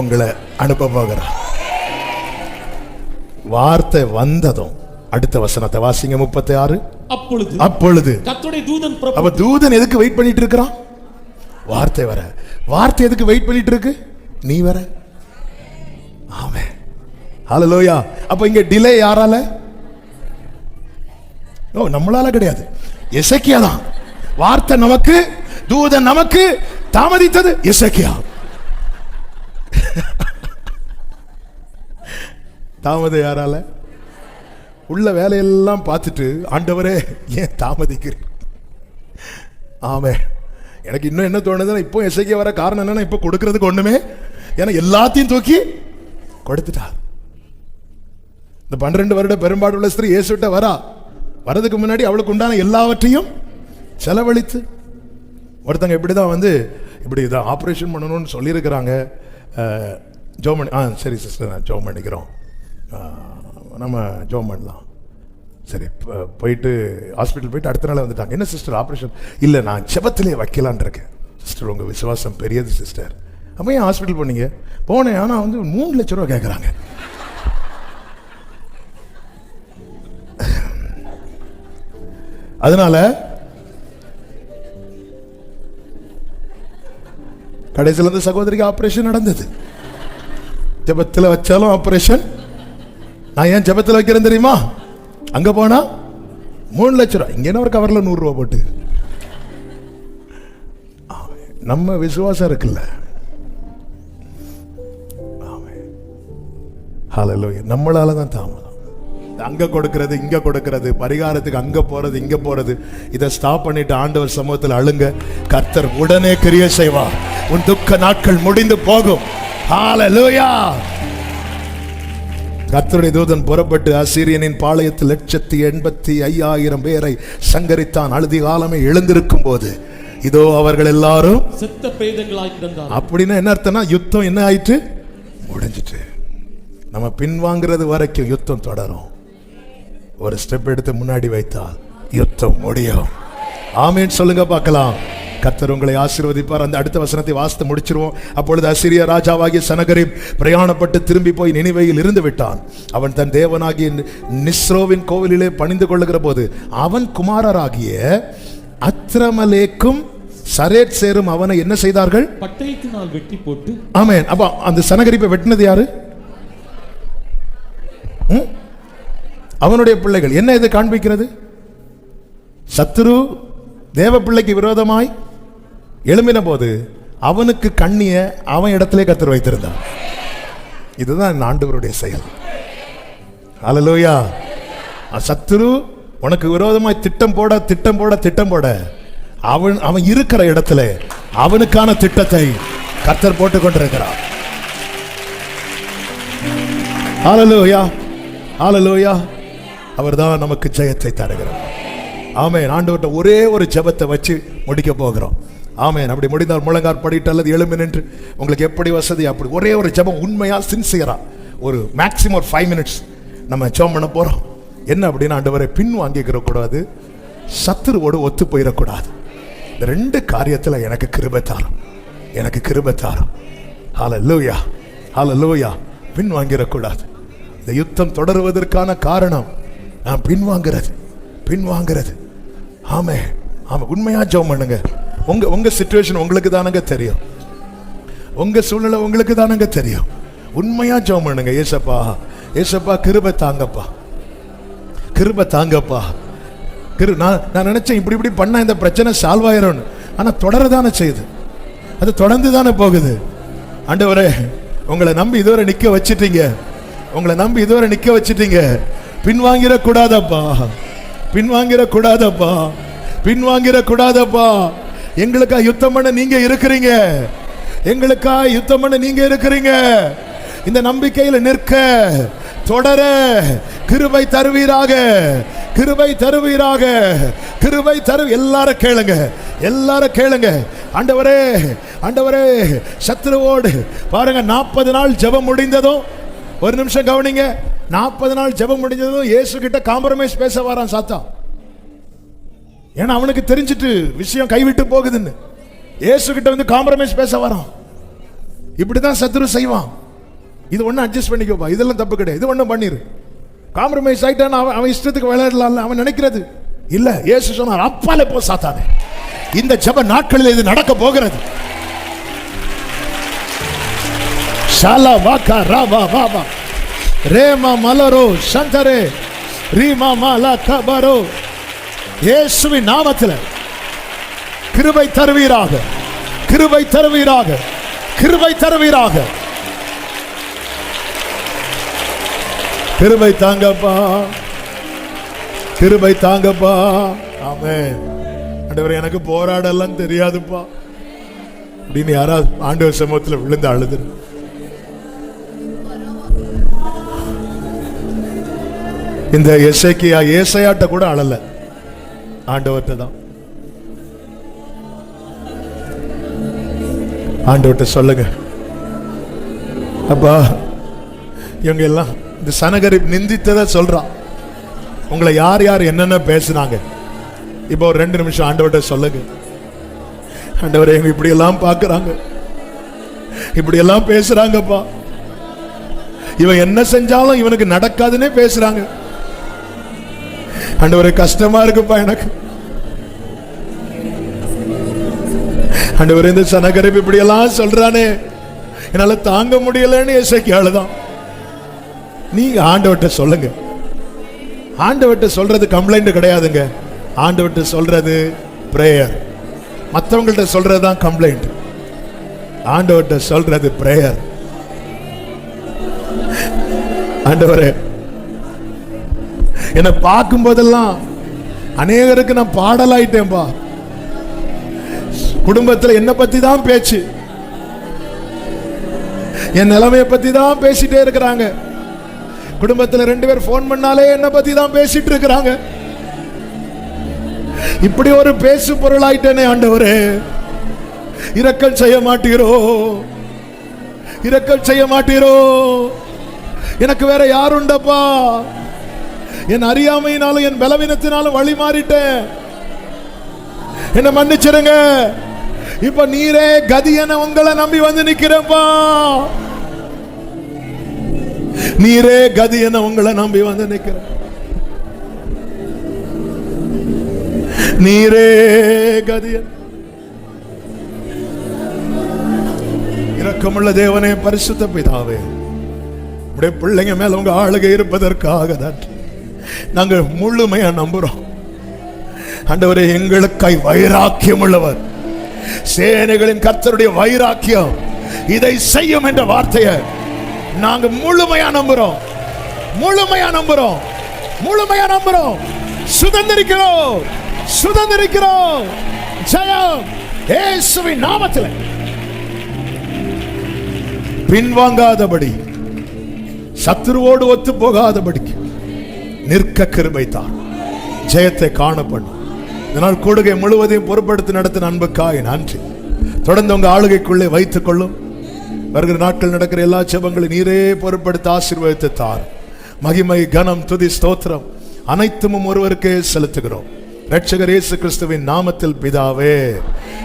உங்களை அனுப்ப போகிறார். வார்த்தை வந்ததும் அடுத்த வசனத்தை வாசிங்க, 36. அப்பொழுது கர்த்தருடைய தூதன் அப்ப தூதன் எதுக்கு வெயிட் பண்ணிட்டு இருக்கிறான்? வார்த்தை வர. வார்த்தை எதுக்கு வெயிட் பண்ணிட்டு இருக்கு? நீ வர. ஆமென், ஹல்லேலூயா. அப்ப இங்க டிலே யாரால? நம்மளால கிடையாது, எசேக்கியா தான். வார்த்தை நமக்கு, தூதன் நமக்கு, தாமதித்தது எசேக்கியா. தாமதம் யாரால? உள்ள வேலையெல்லாம் பார்த்துட்டு, ஆண்டவரே ஏன் தாமதிக்கிறேன்? ஆமென். எனக்கு இன்னும் என்ன தோணுதுன்னா, இப்போ எசேக்கியா வர காரணம் என்னன்னா, இப்போ கொடுக்கறதுக்கு ஒண்ணுமே, ஏன்னா எல்லாத்தையும் தூக்கி கொடுத்துட்டார். இந்த 12 வருட பெரும்பாடுள்ள ஸ்திரீ இயேசுட்ட வரதுக்கு முன்னாடி அவளுக்கு உண்டான எல்லாவற்றையும் செலவழித்து, ஒருத்தங்க இப்படிதான் வந்து இப்படி இதை ஆப்ரேஷன் பண்ணணும்னு சொல்லியிருக்கிறாங்க. ஜோமணி சரி சிஸ்டர், நான் ஜோம் பண்ணிக்கிறோம், நம்ம ஜோம் பண்ணலாம். சரி, போயிட்டு ஹாஸ்பிட்டல் போயிட்டு அடுத்த நாள் வந்துட்டாங்க. என்ன சிஸ்டர் ஆப்ரேஷன்? இல்லை, நான் ஜெபத்திலே வைக்கலான் இருக்கேன். சிஸ்டர் உங்கள் விசுவாசம் பெரியது சிஸ்டர். அப்போ ஏன் ஹாஸ்பிட்டல் போனீங்க? போனேன், ஆனால் வந்து 3 லட்சம் ரூபா கேட்குறாங்க. அதனால கடைசியில் இந்த சகோதரிக்கு ஆப்ரேஷன் நடந்தது. ஜெபத்தில் வச்சாலும் ஆப்ரேஷன். நான் ஏன் ஜெபத்தில் வைக்கிறேன் தெரியுமா? அங்க போனா 3 லட்சம் ரூபாய், இங்க ஒரு கவர்ல 100 ரூபாய் போட்டு. நம்ம விசுவாசம் இருக்குல்ல, ஹல்லேலூயா. நம்மளால தான் தாமதம். அங்க கொடுக்கிறது, இங்க கொடுக்கிறது, பரிகாரத்துக்கு அங்க போறது, இங்க போறது. இதை ஸ்டாப் பண்ணிட்டு ஆண்டவர் சமூகத்தில் அழுங்க. கர்த்தர் உடனே கிரியை செய்வார். உன் துக்க நாட்கள் முடிந்து போகும். ஹல்லேலூயா. கர்த்தருடைய தூதன் புறப்பட்டு அசீரியனின் பாளையத்தில் 185,000 பேரை சங்கரித்தான். அழுதி காலமே எழுந்திருக்கும் போது இதோ அவர்கள் எல்லாரும் செத்த பிரேதங்களாய் கிடந்தார்கள். அப்படின்னா என்ன அர்த்தம்னா, யுத்தம் என்ன ஆயிட்டு? முடிஞ்சிட்டு. நம்ம பின்வாங்கிறது வரைக்கும் யுத்தம் தொடரும். ஒரு ஸ்டெப் எடுத்து முன்னாடி வைத்தால் யுத்தம் முடியும். ஆமென் சொல்லுங்க பார்க்கலாம். கர்த்தர் உங்களை ஆசீர்வதிப்பார். அந்த அடுத்த வசனத்தை வாசித்து முடிச்சிருவோம். அப்பொழுது அசீரிய ராஜாவாகிய சனகரிப் பிரயாணப்பட்டு திரும்பி போய் நினிவேயில் இருந்து விட்டான். அவன் தன் தேவனாகிய நிஸ்ரோவின் கோவிலிலே பணிந்து கொள்ளுகிற போது அவன் குமாரராகிய அத்ரமலேக்கும் சரேத் சேரும் அவனை என்ன செய்தார்கள்? பட்டயத்தினால் வெட்டி போட்டு. ஆமென். அப்ப அந்த சனகரிப்பை வெட்டினது யாரு? அவனுடைய பிள்ளைகள். என்ன இது காண்பிக்கிறது? சத்துரு தேவ பிள்ளைக்கு விரோதமாய் எழும்பின போது அவனுக்கு கண்ணிய அவன் இடத்திலே கர்த்தர் வைத்திருந்தான். இதுதான் ஆண்டவருடைய செயல். ஹல்லேலூயா. சத்துரு உனக்கு விரோதமாய் திட்டம் போட அவன் இருக்கிற இடத்துல அவனுக்கான திட்டத்தை கர்த்தர் போட்டுக் கொண்டிருக்கிறார். ஹல்லேலூயா, ஹல்லேலூயா. அவர்தான் நமக்கு ஜெயத்தை தருகிறார். ஆமென். ஆண்டவர்ட்ட ஒரே ஒரு ஜெபத்தை வச்சு முடிக்க போகிறோம். ஆமென். அப்படி முடிந்தால் முழங்கார் படிட்டு அல்லது எழும்பி நின்று உங்களுக்கு எப்படி வசதி அப்படி ஒரே ஒரு ஜெபம், உண்மையா சின்சியரா, ஒரு மேக்ஸிமம் 5 மினிட்ஸ் நம்ம ஜெபம் பண்ண போறோம். என்ன அப்படின்னு ஆண்டவரை பின் வாங்கிக்கிற கூடாது, சத்துருவோடு ஒத்து போயிடக்கூடாது. இந்த 2 காரியத்துல எனக்கு கிருபை தாரும், எனக்கு கிருபை தாரும். ஹல்லேலூயா, ஹல்லேலூயா. பின் வாங்கிடக்கூடாது. இந்த யுத்தம் தொடருவதற்கான காரணம் நான் பின்வாங்கிறது. ஆமே ஆமா, உண்மையா ஜெபம் பண்ணுங்க. உங்க சிச்சுவேஷன் உங்களுக்கு தானங்க தெரியும், உங்க சூழ்நிலை உங்களுக்கு தானங்க தெரியும். உண்மையா ஜெபம் பண்ணுங்க. ஏசப்பா, ஏசப்பா கிருபை தாங்கப்பா, கிருபை தாங்கப்பா. நான் நினைச்சேன் இப்படி பண்ணா இந்த பிரச்சனை சால்வ் ஆயிரும். ஆனா தொடரதானே செய்யுது, அது தொடர்ந்து தானே போகுது. ஆண்டவரே, உங்களை நம்பி இதுவரை நிக்க வச்சிட்டீங்க, உங்களை நம்பி இதுவரை நிக்க வச்சிட்டீங்க. பின்வாங்கிட கூடாதப்பா, பின்வாங்கிட கூடாதப்பா, பின்வாங்கிட கூடாதப்பா. எங்களுக்கா யுத்தம் பண்ண நீங்க இருக்கிறீங்க, எங்களுக்கா யுத்தம் பண்ண நீங்க இருக்கிறீங்க. இந்த நம்பிக்கையில நிற்க, தொடர கிருபை தருவீராக, கிருபை தருவீராக, கிருபை தரு. எல்லாரும் கேளுங்க, எல்லாரும் கேளுங்க. ஆண்டவரே, ஆண்டவரே, சத்துருவோடு பாருங்க 40 நாள் ஜெபம் முடிந்ததும், ஒரு நிமிஷம் கவனிங்க, 40 நாள் ஜெபம் முடிஞ்சதும் இயேசு கிட்ட காம்ப்ரமைஸ் பேச வரான் சாத்தான். ஏன்னா அவனுக்கு தெரிஞ்சிட்டு விஷயம் கைவிட்டு போகுதுன்னு. இயேசு கிட்ட வந்து காம்ப்ரமைஸ் பேச வரான். இப்படிதான் சத்துரு செய்வான். இது ஒண்ணு அட்ஜஸ்ட் பண்ணிக்கோப்பா, இதெல்லாம் தப்பு கிடையாது, இது ஒண்ணு பண்ணிரு. காம்ப்ரமைஸ் ஆயிட்டான், அவன் இஷ்டத்துக்கு விளையாடலாம் அவன் நினைக்கிறது இல்ல. இயேசு சொன்னார், அப்பாலே போ சாத்தானே, இந்த ஜெப நாட்களில் இது நடக்க போகிறது. ஷாலா வாக்கா ராவா வாவா ரேமா மலரோ சந்தரே ரீமா மாலா கபரோ. இயேசுவின் நாமத்தில் கிருபை தருவீராக, கிருபை தருவீராக, கிருபை தருவீராக. கிருபை தாங்கப்பா, கிருபை தாங்கப்பா. ஆமென். ஆண்டவரே, எனக்கு போராடலாம் தெரியாதுப்பா அப்படின்னு யாராவது ஆண்டவர் சமூகத்தில் விழுந்து அழுது, இந்த ஏசாயாட்ட கூட அழல, ஆண்டவர்கிட்ட தான். ஆண்டவர்கிட்ட சொல்லுங்க, அப்பா இவங்க எல்லாம் இந்த சனகரிப் நிந்தித்ததை சொல்றான். உங்களை யார் யார் என்னென்ன பேசுனாங்க, இப்போ ஒரு 2 நிமிஷம் ஆண்டவர்கிட்ட சொல்லுங்க. ஆண்டவரே, இவங்க இப்படி எல்லாம் பார்க்கறாங்க, இப்படி எல்லாம் பேசுறாங்கப்பா, இவன் என்ன செஞ்சாலும் இவனுக்கு நடக்காதுன்னே பேசுறாங்க. ஆண்டவரே, கஷ்டமா இருக்குப்பா எனக்கு. ஆண்டவரே, இந்த சனகரிப் இப்படி எல்லாம் சொல்றானே, என்னால தாங்க முடியலன்னு எசேக்கியாள் தான். நீங்க ஆண்டவர்கிட்ட சொல்லுங்க. ஆண்டவர்கிட்ட சொல்றது கம்ப்ளைண்ட் கிடையாதுங்க, ஆண்டவர்கிட்ட சொல்றது பிரேயர். மற்றவங்கள்ட்ட சொல்றது தான் கம்ப்ளைண்ட், ஆண்டவர்கிட்ட சொல்றது பிரேயர். ஆண்டவரே, என்னை பார்க்கும் போதெல்லாம் அநேகருக்கு நான் பாடலாயிட்டேன்பா. குடும்பத்தில் என்ன பத்தி தான் பேச்சு, என் நிலைமையை பத்தி தான் பேசிட்டே இருக்கிறாங்க. குடும்பத்தில் 2 பேர் போன் பண்ணாலே என்ன பத்தி தான் பேசிட்டு இருக்கிறாங்க. இப்படி ஒரு பேசு பொருளாயிட்டேனே ஆண்டவரே, இரக்கம் செய்ய மாட்டீரோ, இரக்கம் செய்ய மாட்டீரோ. எனக்கு வேற யாருண்டப்பா, என் அறியாமையினாலும் என் பலவீனத்தினாலும் வழி மாறிட்டேன், என்ன மன்னிச்சிருங்க. இப்ப நீரே கதி என உங்களை நம்பி வந்து நிக்கிறேன்ப்பா, நீரே கதி என உங்களை நம்பி வந்து நிக்கிறேன், நீரே கதி. இரக்கமுள்ள தேவனே, பரிசுத்த பிதாவே, உடைய பிள்ளைங்க மேல உங்க ஆளுகை இருப்பதற்காக நன்றி. நாங்கள் முழுமையா நம்புறோம் ஆண்டவரே. எங்களுக்காய் வைராக்கியம் உள்ளவர், சேனைகளின் கர்த்தருடைய வைராக்கியம் இதை செய்யும் என்ற வார்த்தையை நாங்க முழுமையா நம்புறோம், முழுமையா நம்புறோம், முழுமையா நம்புறோம். சுதந்திரிக்கிறோம், சுதந்திரிக்கிறோம். ஜெயம் இயேசுவின் நாமத்தில். பின்வாங்காதபடி, சத்துருவோடு ஒத்து போகாதபடிக்கு நிற்க கிருபை தார், ஜெயத்தை காணப்படும். இதனால் கூடுகை முழுவதையும் பொறுப்படுத்தி நடத்தின அன்புக்காய் நன்றி. தொடர்ந்து உங்க ஆளுகைக்குள்ளே வைத்துக் கொள்ளும். வருகிற நாட்கள் நடக்கிற எல்லா ஜெபங்களையும் நீரே பொறுப்படுத்த ஆசீர்வதித்து தார். மகிமை, கனம், துதி, ஸ்தோத்திரம் அனைத்தும் ஒருவருக்கே செலுத்துகிறோம். இரட்சகர் இயேசு கிறிஸ்துவின் நாமத்தில் பிதாவே,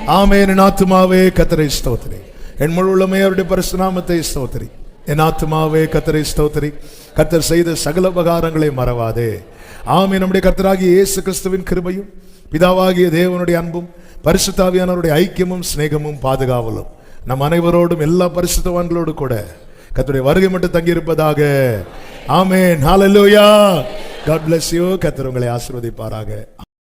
ஆமென். என் ஆத்துமாவே கர்த்தரை ஸ்தோத்திரி, என் முழு உள்ளமே அவருடைய பரிசுத்த நாமத்தை ஸ்தோத்திரி. என் ஆத்துமாவே கர்த்தரை ஸ்தோத்திரி, கர்த்தர் செய்த சகல உபகாரங்களை மறவாதே. ஆமென். நம்முடைய கர்த்தராகிய இயேசு கிறிஸ்துவின் கிருபையும் பிதாவாகிய தேவனுடைய அன்பும் பரிசுத்த ஆவியானவருடைய ஐக்கியமும் சிநேகமும் பாதுகாவலும் நம் அனைவரோடும் எல்லா பரிசுத்தவான்களோடு கூட கர்த்தருடைய வருகை மட்டும் தங்கி இருப்பதாக. ஆமென். ஹalleluya. God bless you. கர்த்தர் உங்களை ஆசீர்வதிப்பாராக.